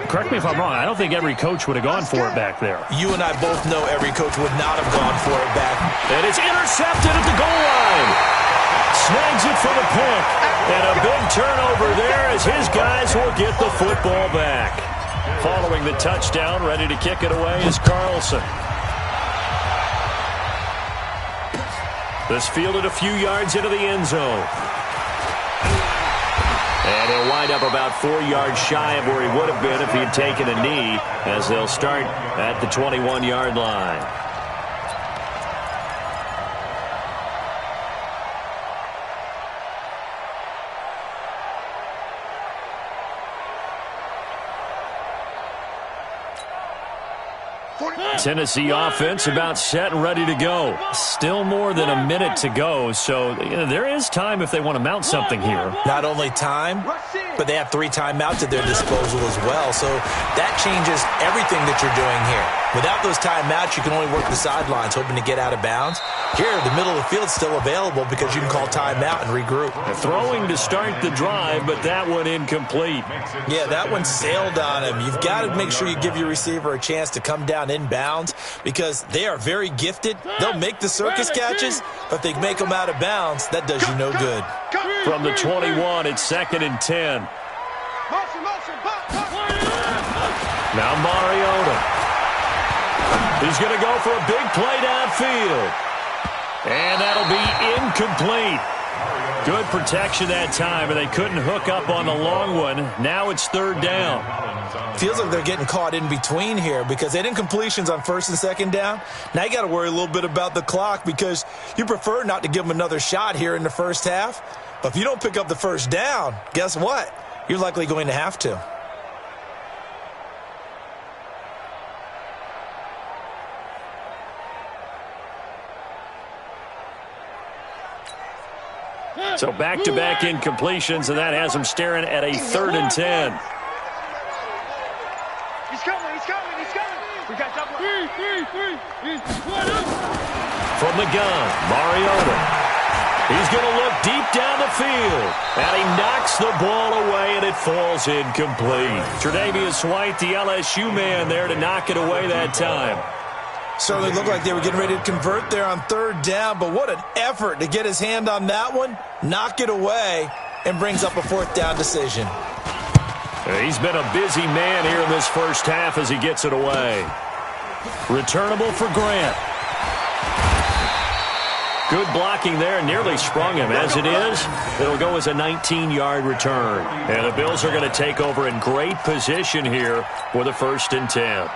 Correct me if I'm wrong. I don't think every coach would have gone for it back there. You and I both know every coach would not have gone for it back. And it's intercepted at the goal line. Snags it for the pick. And a big turnover there as his guys will get the football back. Following the touchdown, ready to kick it away is Carlson. This fielded a few yards into the end zone. And he'll wind up about 4 yards shy of where he would have been if he had taken a knee, as they'll start at the 21-yard line. Tennessee offense about set and ready to go. Still more than a minute to go, so there is time if they want to mount something here. Not only time, but they have 3 timeouts at their disposal as well, so that changes everything that you're doing here. Without those timeouts, you can only work the sidelines, hoping to get out of bounds. Here, the middle of the field is still available because you can call timeout and regroup. Throwing to start the drive, but that one incomplete. Yeah, that one sailed on him. You've got to make sure you give your receiver a chance to come down inbounds because they are very gifted. They'll make the circus catches, but if they make them out of bounds, that does you no good. From the 21, it's 2nd and 10. Now Mariota. He's going to go for a big play downfield. And that'll be incomplete. Good protection that time, and they couldn't hook up on the long one. Now it's 3rd down. Feels like they're getting caught in between here because they had incompletions on 1st and 2nd down. Now you got to worry a little bit about the clock because you prefer not to give them another shot here in the first half. But if you don't pick up the 1st down, guess what? You're likely going to have to. So back-to-back incompletions, and that has them staring at a 3rd and 10. He's coming. We got double. From the gun, Mariota. He's going to look deep down the field, and he knocks the ball away, and it falls incomplete. Tre'Davious White, the LSU man there to knock it away that time. Certainly looked like they were getting ready to convert there on 3rd down, but what an effort to get his hand on that one, knock it away, and brings up a 4th down decision. He's been a busy man here in this first half as he gets it away. Returnable for Grant. Good blocking there, nearly sprung him. As it is, it'll go as a 19-yard return. And the Bills are going to take over in great position here for the 1st and 10.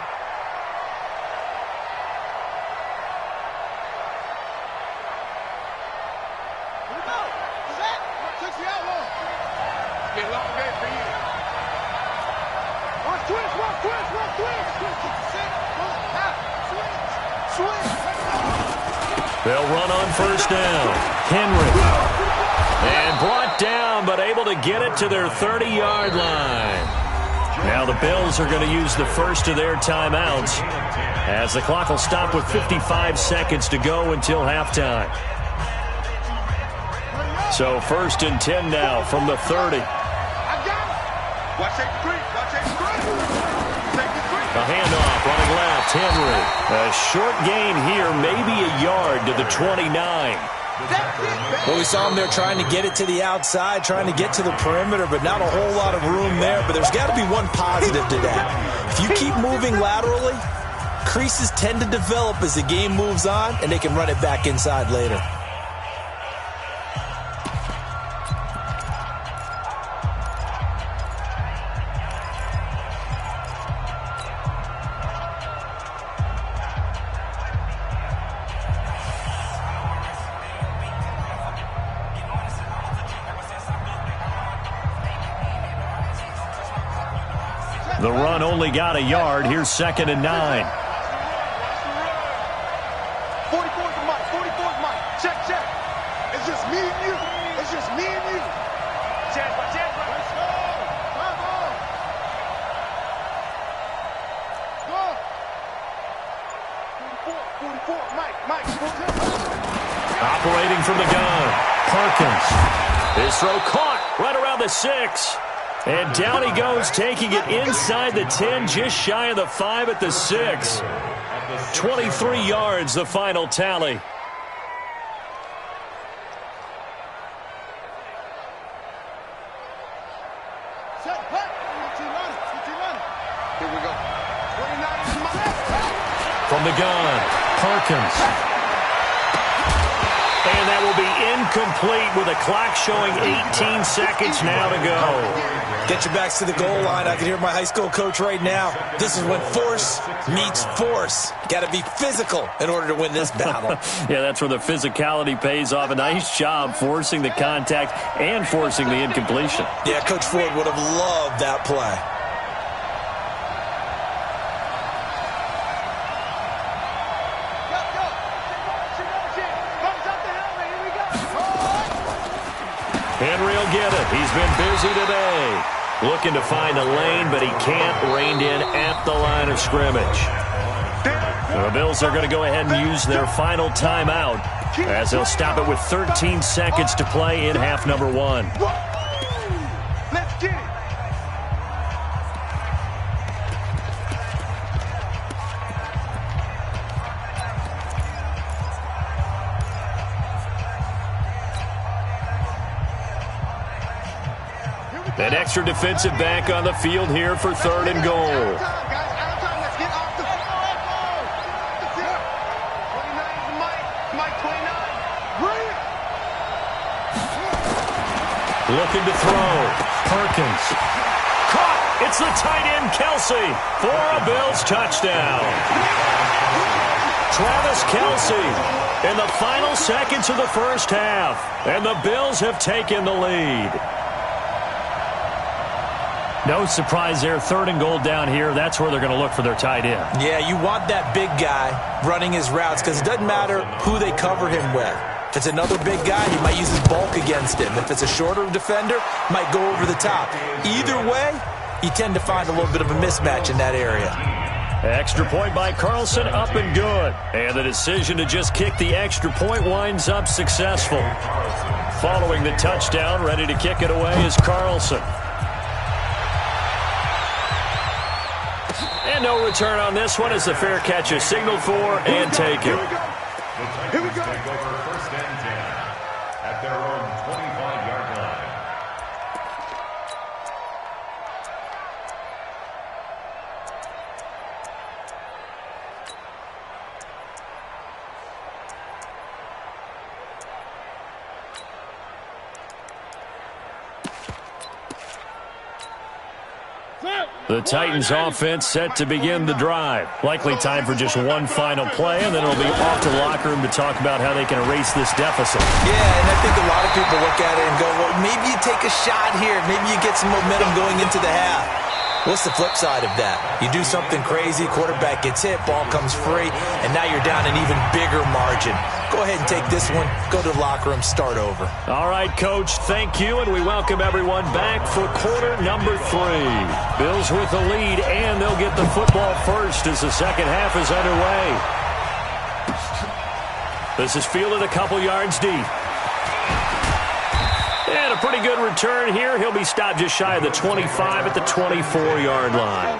They'll run on 1st down. Henry. And brought down, but able to get it to their 30-yard line. Now the Bills are going to use the first of their timeouts as the clock will stop with 55 seconds to go until halftime. So 1st and 10 now from the 30. A handoff, running left, Henry. A short gain here, maybe a yard to the 29. Well, we saw him there trying to get it to the outside, trying to get to the perimeter, but not a whole lot of room there. But there's got to be one positive to that. If you keep moving laterally, creases tend to develop as the game moves on, and they can run it back inside later. The run only got a yard. Here's 2nd and 9. 44's Mike. 44's Mike. Check. It's just me and you. It's just me and you. Chance. Let's go. Come on. Go. 44. Mike. Operating from the gun. Perkins. His throw caught right around the 6. And down he goes, taking it inside the 10, just shy of the 5 at the 6. 23 yards, the final tally. Here we go. 29 From the gun, Perkins. And that will be incomplete with a clock showing 18 seconds now to go. Get your backs to the goal line. I can hear my high school coach right now. This is when force meets force. Got to be physical in order to win this battle. Yeah, that's where the physicality pays off. A nice job forcing the contact and forcing the incompletion. Yeah, Coach Ford would have loved that play. Henry will get it. He's been busy today. Looking to find a lane, but he can't. Reined in at the line of scrimmage. The Bills are going to go ahead and use their final timeout as they'll stop it with 13 seconds to play in half number 1. Let's get it. An extra defensive back on the field here for 3rd and goal. Let's get off the field. 29 is Mike 29. Bring it. Looking to throw. Perkins. Caught. It's the tight end, Kelsey, for a Bills touchdown. Travis Kelsey in the final seconds of the first half. And the Bills have taken the lead. No surprise there. 3rd and goal down here. That's where they're going to look for their tight end. Yeah, you want that big guy running his routes because it doesn't matter who they cover him with. If it's another big guy, he might use his bulk against him. If it's a shorter defender, might go over the top. Either way, you tend to find a little bit of a mismatch in that area. Extra point by Carlson, up and good. And the decision to just kick the extra point winds up successful. Following the touchdown, ready to kick it away is Carlson. And no return on this one as the fair catch is signaled for and taken. Here we go. Take over 1st and 10 at their own 25-yard line. The Titans offense set to begin the drive. Likely time for just one final play, and then it'll be off to the locker room to talk about how they can erase this deficit. Yeah, and I think a lot of people look at it and go, well, maybe you take a shot here. Maybe you get some momentum going into the half. What's the flip side of that? You do something crazy, quarterback gets hit, ball comes free, and now you're down an even bigger margin. Go ahead and take this one, go to the locker room, start over. All right, Coach, thank you, and we welcome everyone back for quarter number 3. Bills with the lead, and they'll get the football first as the second half is underway. This is fielded a couple yards deep. And a pretty good return here. He'll be stopped just shy of the 25 at the 24-yard line.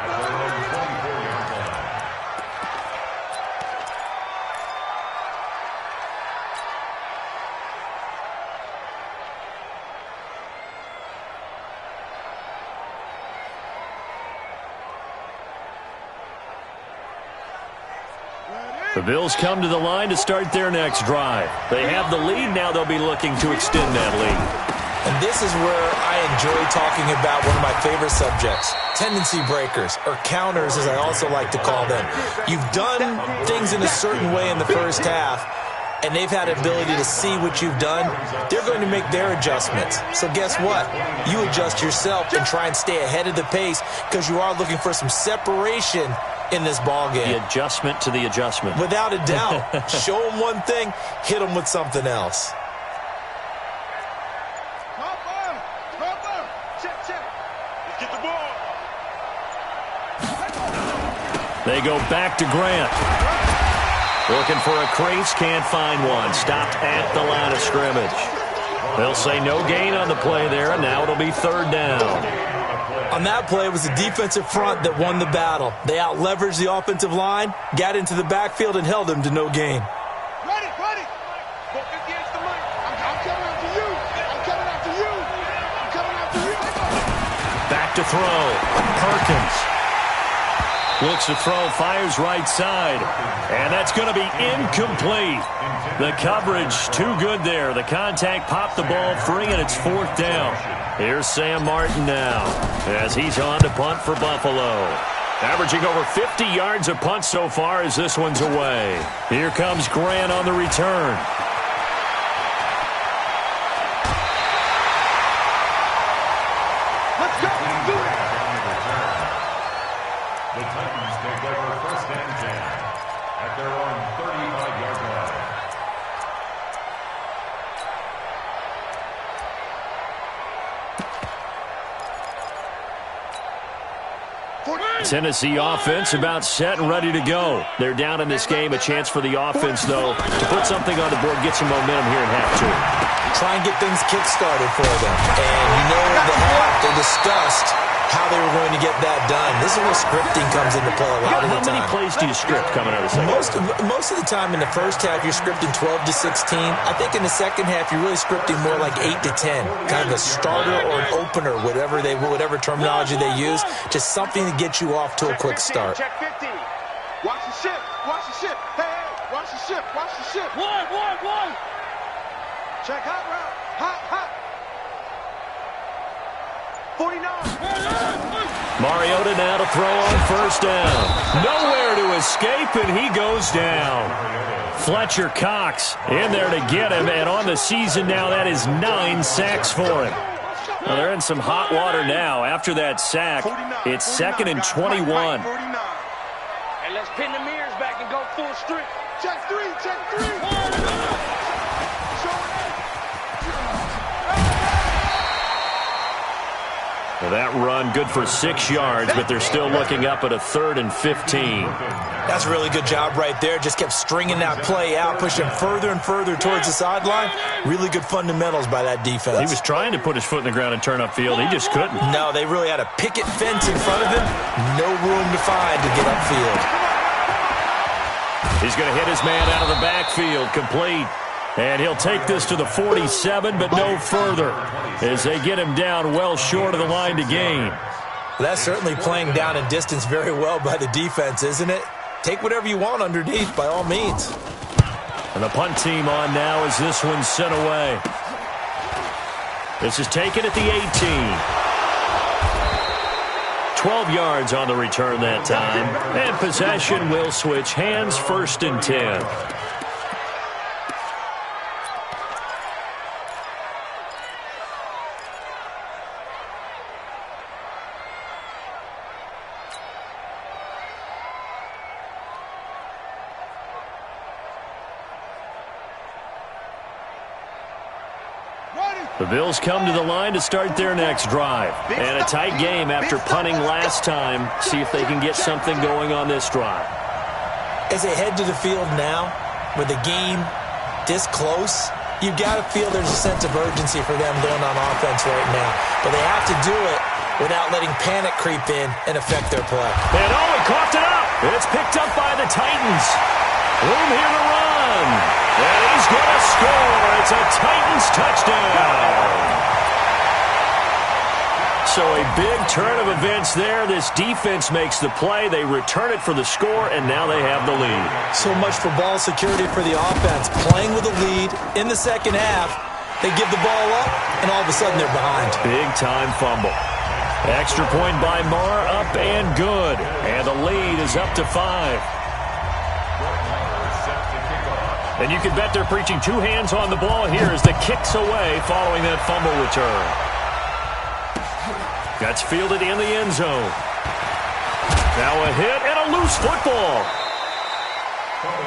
The Bills come to the line to start their next drive. They have the lead. Now they'll be looking to extend that lead. And this is where I enjoy talking about one of my favorite subjects, tendency breakers, or counters as I also like to call them. You've done things in a certain way in the first half. and they've had the ability to see what you've done, they're going to make their adjustments. So guess what? You adjust yourself and try and stay ahead of the pace because you are looking for some separation in this ball game. The adjustment to the adjustment. Without a doubt. Show them one thing, hit them with something else. They go back to Grant. Looking for a crease, can't find one. Stopped at the line of scrimmage. They'll say no gain on the play there, and now it'll be third down. On that play, it was the defensive front that won the battle. They out-leveraged the offensive line, got into the backfield, and held them to no gain. Ready. Go 50 against the mic. I'm coming after you. I'm coming after you. I'm coming after you. Back to throw. Perkins. Looks to throw, fires right side. And that's going to be incomplete. The coverage too good there. The contact popped the ball free, and it's fourth down. Here's Sam Martin now as he's on to punt for Buffalo. Averaging over 50 yards a punt so far as this one's away. Here comes Grant on the return. Let's go. Do it. The Titans take over first and 10 at their own 35-yard line. Tennessee offense about set and ready to go. They're down in this game. A chance for the offense, though, to put something on the board, get some momentum here in half two. Try and get things kick-started for them. And you know at the half, they discussed how they were going to get that done. This is where scripting comes into play a lot of the time. How many plays do you script coming out of the second half? Most of the time in the first half, you're scripting 12 to 16. I think in the second half, you're really scripting more like 8 to 10. Kind of a starter or an opener, whatever terminology they use. Just something to get you off to a quick start. Check 50. Watch the ship. Watch the ship. Hey, watch the ship. Watch the ship. One. Check hot route. Hot. 49. Mariota now to throw on first down. Nowhere to escape, and he goes down. Fletcher Cox in there to get him, and on the season now, that is 9 sacks for him. Well, they're in some hot water now. After that sack, it's second and 21. And let's pin the mirrors back and go full strength. Check three. Well, that run good for 6 yards, but they're still looking up at a 3rd and 15. That's a really good job right there. Just kept stringing that play out, pushing further and further towards the sideline. Really good fundamentals by that defense. He was trying to put his foot in the ground and turn upfield. He just couldn't. No, they really had a picket fence in front of him. No room to find to get upfield. He's going to hit his man out of the backfield, complete. And he'll take this to the 47, but no further as they get him down well short of the line to gain. That's certainly playing down and distance very well by the defense, isn't it? Take whatever you want underneath, by all means. And the punt team on now as this one's sent away. This is taken at the 18. 12 yards on the return that time. And possession will switch hands, 1st and 10. The Bills come to the line to start their next drive. And a tight game after punting last time. See if they can get something going on this drive. As they head to the field now, with the game this close, you've got to feel there's a sense of urgency for them going on offense right now. But they have to do it without letting panic creep in and affect their play. And he coughed it up. It's picked up by the Titans. Room here to run. And he's going to score. It's a Titans touchdown. So a big turn of events there. This defense makes the play. They return it for the score, and now they have the lead. So much for ball security for the offense. Playing with a lead in the second half, they give the ball up, and all of a sudden they're behind. Big-time fumble. Extra point by Marr, up and good. And the lead is up to 5. And you can bet they're preaching two hands on the ball here as the kick's away following that fumble return. That's fielded in the end zone. Now a hit and a loose football.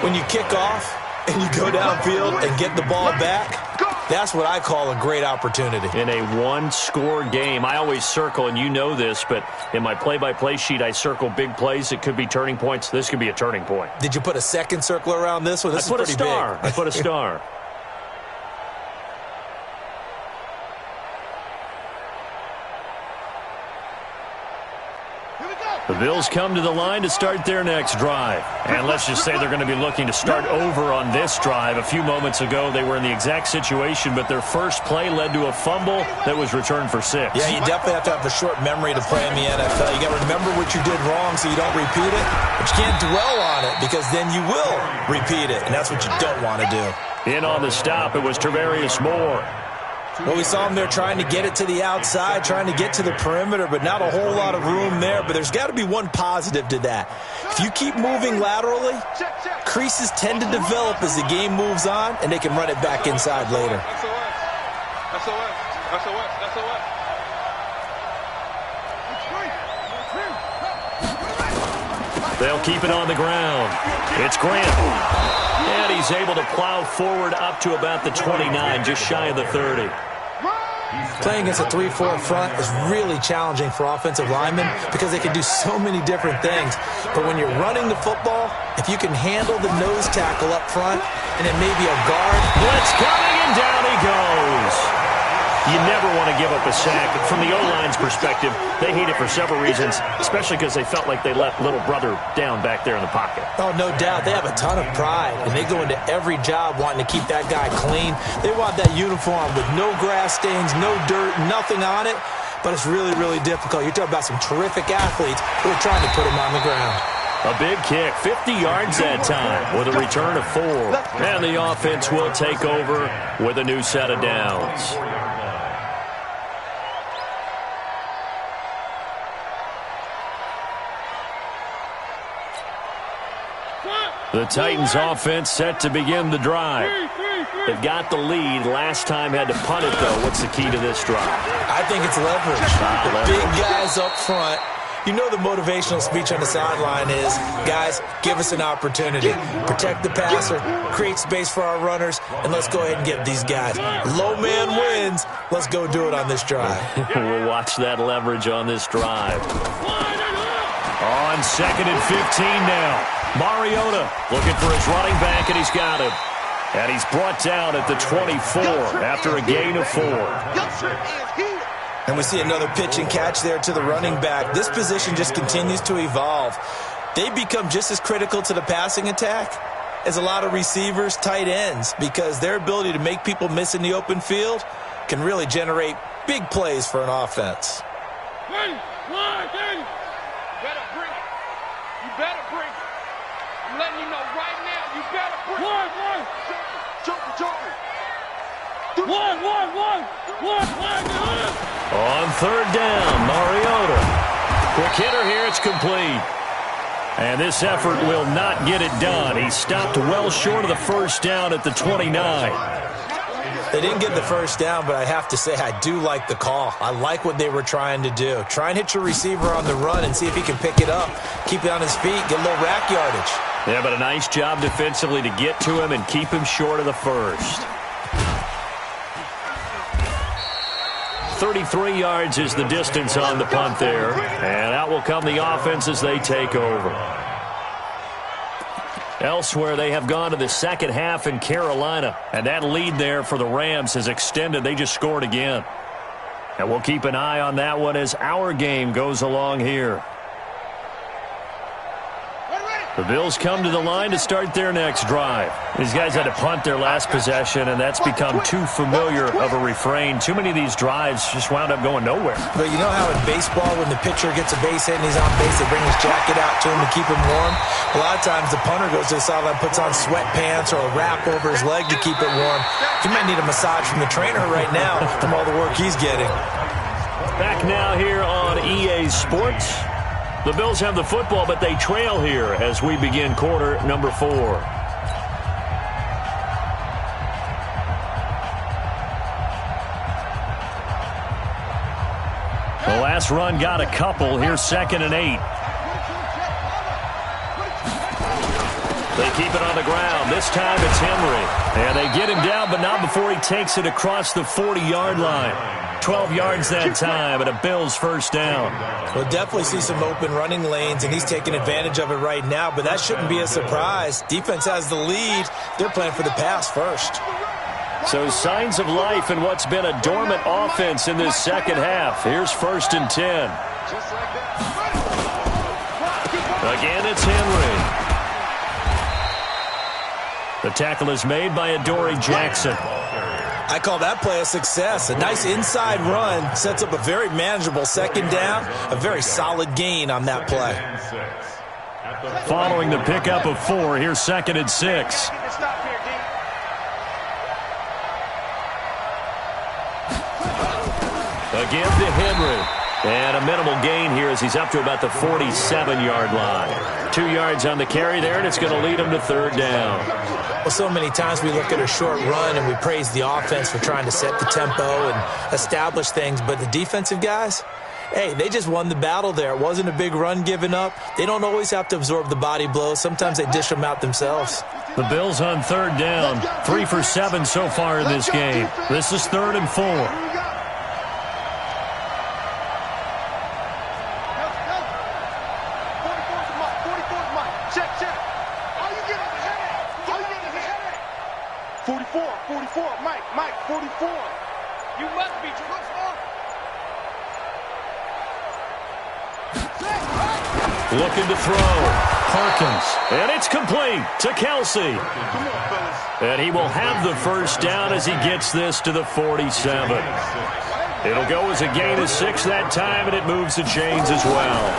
When you kick off and you go downfield and get the ball back, that's what I call a great opportunity. In a one-score game, I always circle, and you know this, but in my play-by-play sheet, I circle big plays. It could be turning points. This could be a turning point. Did you put a second circle around this one? This is pretty big. I put a star. The Bills come to the line to start their next drive. And let's just say they're going to be looking to start over on this drive. A few moments ago, they were in the exact situation, but their first play led to a fumble that was returned for 6. Yeah, you definitely have to have a short memory to play in the NFL. You got to remember what you did wrong so you don't repeat it, but you can't dwell on it because then you will repeat it, and that's what you don't want to do. In on the stop, it was Tarvarius Moore. Well, we saw him there trying to get it to the outside, trying to get to the perimeter, but not a whole lot of room there. But there's got to be one positive to that. If you keep moving laterally, creases tend to develop as the game moves on, and they can run it back inside later. They'll keep it on the ground. It's Grant. And he's able to plow forward up to about the 29, just shy of the 30. Playing against a 3-4 front is really challenging for offensive linemen because they can do so many different things. But when you're running the football, if you can handle the nose tackle up front and then maybe a guard. Blitz coming, and down he goes. You never want to give up a sack. From the O-line's perspective, they hate it for several reasons, especially because they felt like they let little brother down back there in the pocket. Oh, no doubt. They have a ton of pride, and they go into every job wanting to keep that guy clean. They want that uniform with no grass stains, no dirt, nothing on it, but it's really, really difficult. You're talking about some terrific athletes who are trying to put him on the ground. A big kick, 50 yards that time, with a return of 4. And the offense will take over with a new set of downs. The Titans offense set to begin the drive. They've got the lead. Last time had to punt it, though. What's the key to this drive? I think it's leverage. The big guys up front. You know the motivational speech on the sideline is, guys, give us an opportunity. Protect the passer, create space for our runners, and let's go ahead and get these guys. Low man wins. Let's go do it on this drive. We'll watch that leverage on this drive. On 2nd and 15 now. Mariota looking for his running back, and he's got him. And he's brought down at the 24 after a gain of 4. And we see another pitch and catch there to the running back. This position just continues to evolve. They become just as critical to the passing attack as a lot of receivers, tight ends, because their ability to make people miss in the open field can really generate big plays for an offense. You better bring it. I'm letting you know right now, you better bring it. Joker. On 3rd down, Mariota. Quick hitter here, it's complete. And this effort will not get it done. He stopped well short of the first down at the 29. They didn't get the first down, but I have to say I do like the call. I like what they were trying to do. Try and hit your receiver on the run and see if he can pick it up. Keep it on his feet, get a little rack yardage. Yeah, but a nice job defensively to get to him and keep him short of the first. 33 yards is the distance on the punt there. And out will come the offense as they take over. Elsewhere, they have gone to the second half in Carolina. And that lead there for the Rams has extended. They just scored again. And we'll keep an eye on that one as our game goes along here. The Bills come to the line to start their next drive. These guys had to punt their last possession, and that's become too familiar of a refrain. Too many of these drives just wound up going nowhere. But you know how in baseball, when the pitcher gets a base hit and he's on base, they bring his jacket out to him to keep him warm? A lot of times the punter goes to the sideline, puts on sweatpants or a wrap over his leg to keep it warm. He might need a massage from the trainer right now from all the work he's getting. Back now here on EA Sports. The Bills have the football, but they trail here as we begin quarter number 4. this run got a couple. Here's 2nd and 8. They keep it on the ground. This time it's Henry. And they get him down, but not before he takes it across the 40-yard line. 12 yards that time, and a Bills first down. We'll definitely see some open running lanes, and he's taking advantage of it right now, but that shouldn't be a surprise. Defense has the lead. They're playing for the pass first. So signs of life in what's been a dormant offense in this second half. Here's 1st and 10. Again, it's Henry. The tackle is made by Adoree Jackson. I call that play a success. A nice inside run sets up a very manageable 2nd down. A very solid gain on that play. Following the pickup of 4, here's 2nd and 6. Again to Henry. And a minimal gain here as he's up to about the 47-yard line. 2 yards on the carry there, and it's going to lead him to 3rd down. Well, so many times we look at a short run and we praise the offense for trying to set the tempo and establish things, but the defensive guys, hey, they just won the battle there. It wasn't a big run given up. They don't always have to absorb the body blows. Sometimes they dish them out themselves. The Bills on 3rd down, 3 for 7 so far in this game. This is 3rd and 4. Mike, 44. You must be looking to throw. Perkins. And it's complete to Kelsey. And he will have the first down as he gets this to the 47. It'll go as a gain of 6 that time, and it moves the chains as well.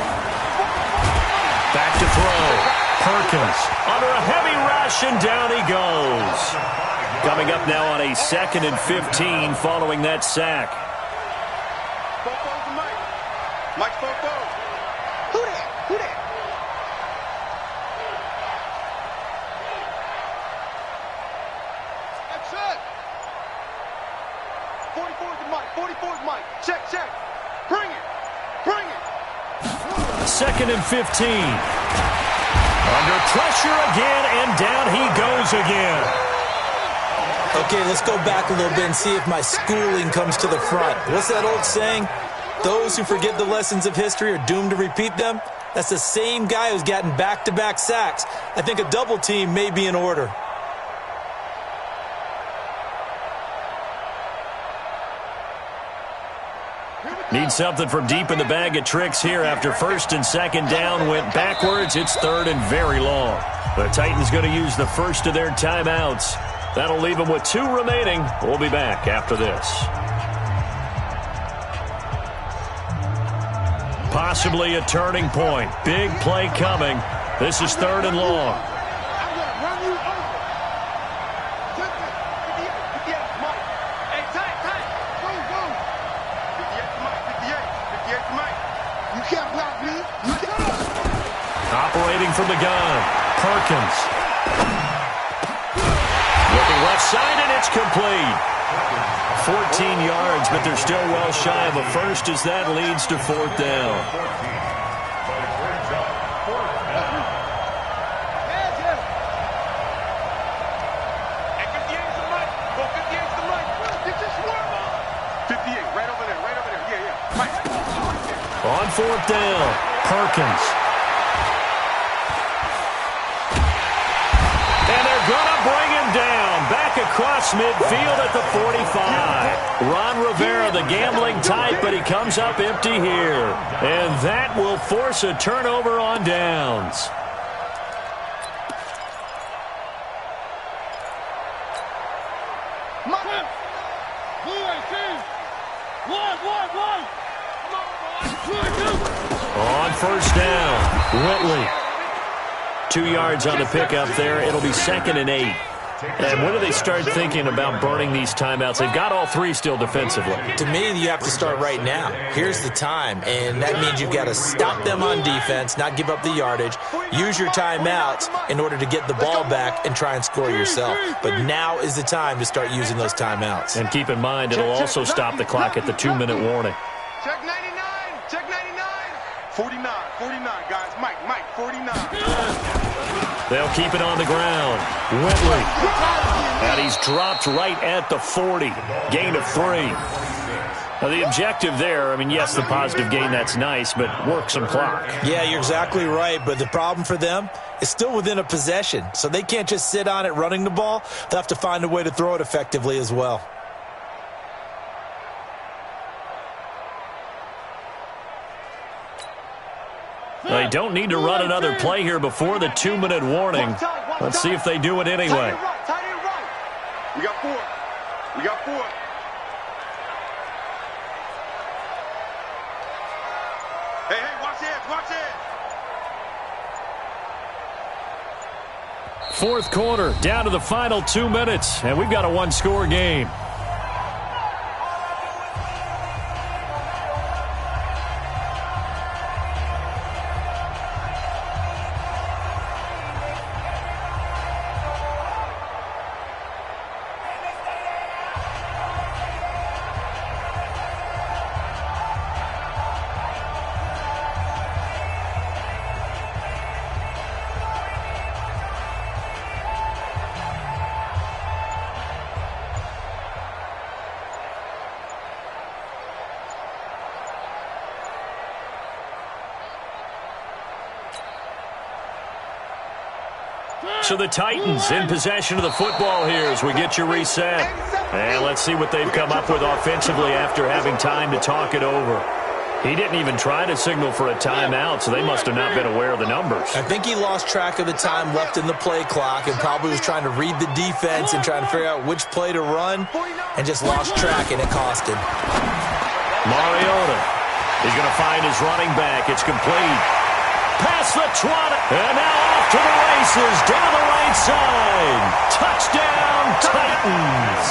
Back to throw. Perkins under a heavy rush, and down he goes. Coming up now on a 2nd and 15 following that sack. Mike Fofo. Who that? Who that? That's it. 44's the Mike. 44's Mike. Check, check. Bring it. Bring it. 2nd and 15. Under pressure again, and down he goes again. Okay, let's go back a little bit and see if my schooling comes to the front. What's that old saying? Those who forget the lessons of history are doomed to repeat them. That's the same guy who's gotten back-to-back sacks. I think a double team may be in order. Need something from deep in the bag of tricks here after 1st and 2nd down went backwards. It's 3rd and very long. The Titans going to use the first of their timeouts. That'll leave them with 2 remaining. We'll be back after this. Possibly a turning point. Big play coming. This is 3rd and long. I'm going to run you over. 58 Mike. Hey, tight. Go. 58 Mike. 58 Mike. You can't block me. You can't. Operating from the gun. Perkins. Looking left side, and it's complete. 14 yards, but they're still well shy of a first as that leads to 4th down. Hey, 58's the Mike. Go, 58's the Mike. Get this work on. 58, right over there. Yeah. Mike. On 4th down, Perkins. And they're going to bring him down. Back across midfield at the 45. Ron Rivera, the gambling type, but he comes up empty here. And that will force a turnover on downs. On 1st down, Whitley. 2 yards on the pickup there. It'll be 2nd and 8. And when do they start thinking about burning these timeouts? They've got all 3 still defensively. To me, you have to start right now. Here's the time, and that means you've got to stop them on defense, not give up the yardage, use your timeouts in order to get the ball back and try and score yourself. But now is the time to start using those timeouts. And keep in mind, it'll also stop the clock at the 2-minute warning. Check 99. Check 49, guys. Mike, 49. They'll keep it on the ground. Whitley. And he's dropped right at the 40. Gain of 3. Now, the objective there, I mean, yes, the positive gain, that's nice, but work some clock. Yeah, you're exactly right, but the problem for them is still within a possession, so they can't just sit on it running the ball. They'll have to find a way to throw it effectively as well. They don't need to run another play here before the 2-minute warning. Let's see if they do it anyway. We got 4. We got 4. Hey, watch it, watch it. Fourth quarter, down to the final 2 minutes, and we've got a one-score game. So the Titans in possession of the football here as we get you reset. And let's see what they've come up with offensively after having time to talk it over. He didn't even try to signal for a timeout, so they must have not been aware of the numbers. I think he lost track of the time left in the play clock and probably was trying to read the defense and trying to figure out which play to run and just lost track, and it cost him. Mariota. He's going to find his running back. It's complete. Past the 20, and now off to the races, down the right side. Touchdown, Titans.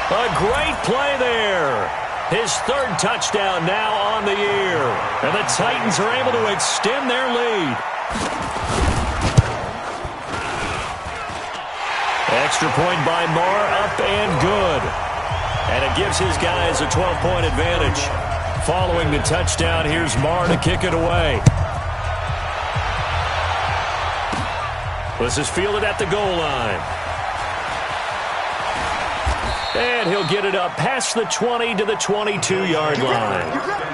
A great play there. His third touchdown now on the year. And the Titans are able to extend their lead. Extra point by Marr, up and good. And it gives his guys a 12-point advantage. Following the touchdown, here's Marr to kick it away. This is fielded at the goal line. And he'll get it up past the 20 to the 22-yard line.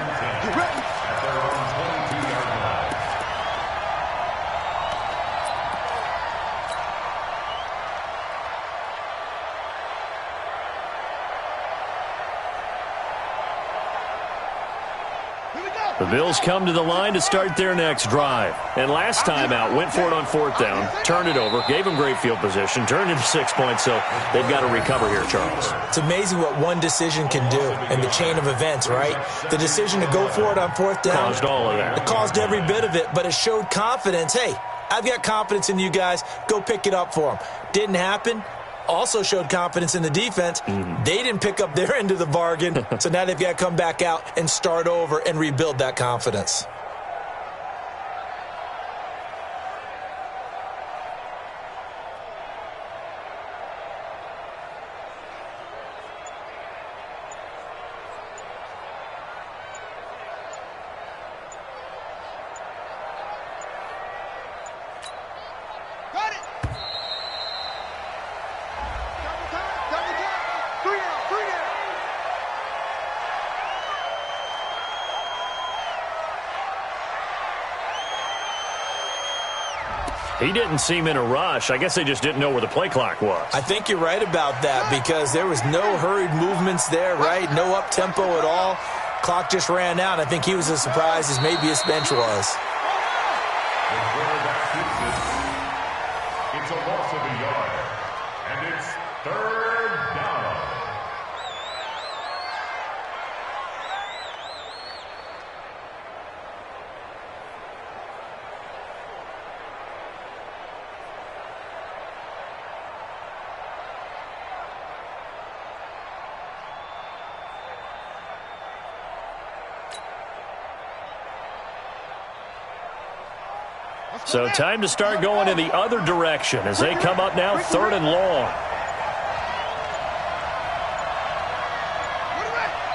The Bills come to the line to start their next drive. And last time out, went for it on fourth down, turned it over, gave them great field position, turned into 6 points, so they've got to recover here, Charles. It's amazing what one decision can do in the chain of events, right? The decision to go for it on fourth down caused all of that. It caused every bit of it, but it showed confidence. Hey, I've got confidence in you guys. Go pick it up for them. Didn't happen. Also showed confidence in the defense. They didn't pick up their end of the bargain, so now they've got to come back out and start over and rebuild that confidence. He didn't seem in a rush. I guess they just didn't know where the play clock was. I think you're right about that because there was no hurried movements there, right? No up-tempo at all. Clock just ran out. I think he was as surprised as maybe his bench was. It's a loss of a yard, and it's third down. So time to start going in the other direction as they come up now third and long.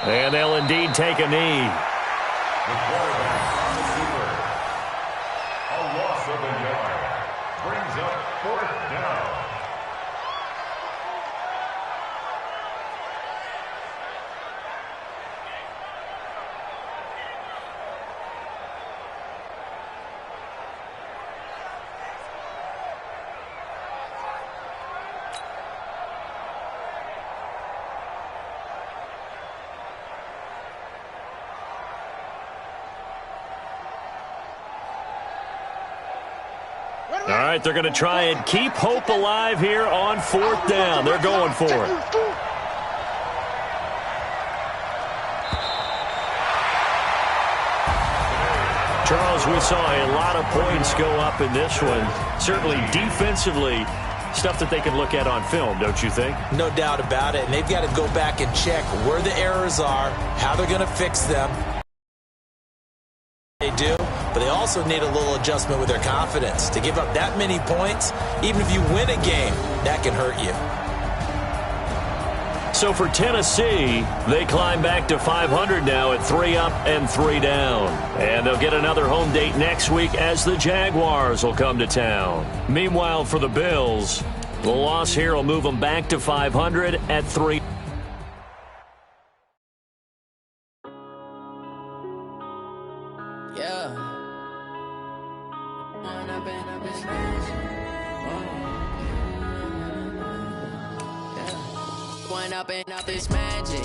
And they'll indeed take a knee. The quarterback, 4th down. All right, they're going to try and keep hope alive here on 4th down. They're going for it. Charles, we saw a lot of points go up in this one. Certainly defensively, stuff that they can look at on film, don't you think? No doubt about it. And they've got to go back and check where the errors are, how they're going to fix them. They do, but they also need a little adjustment with their confidence. To give up that many points, even if you win a game, that can hurt you. So for Tennessee, they climb back to 500 now at 3 up and 3 down. And they'll get another home date next week as the Jaguars will come to town. Meanwhile, for the Bills, the loss here will move them back to 500 at 3. Up and up this magic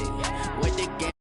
with the game.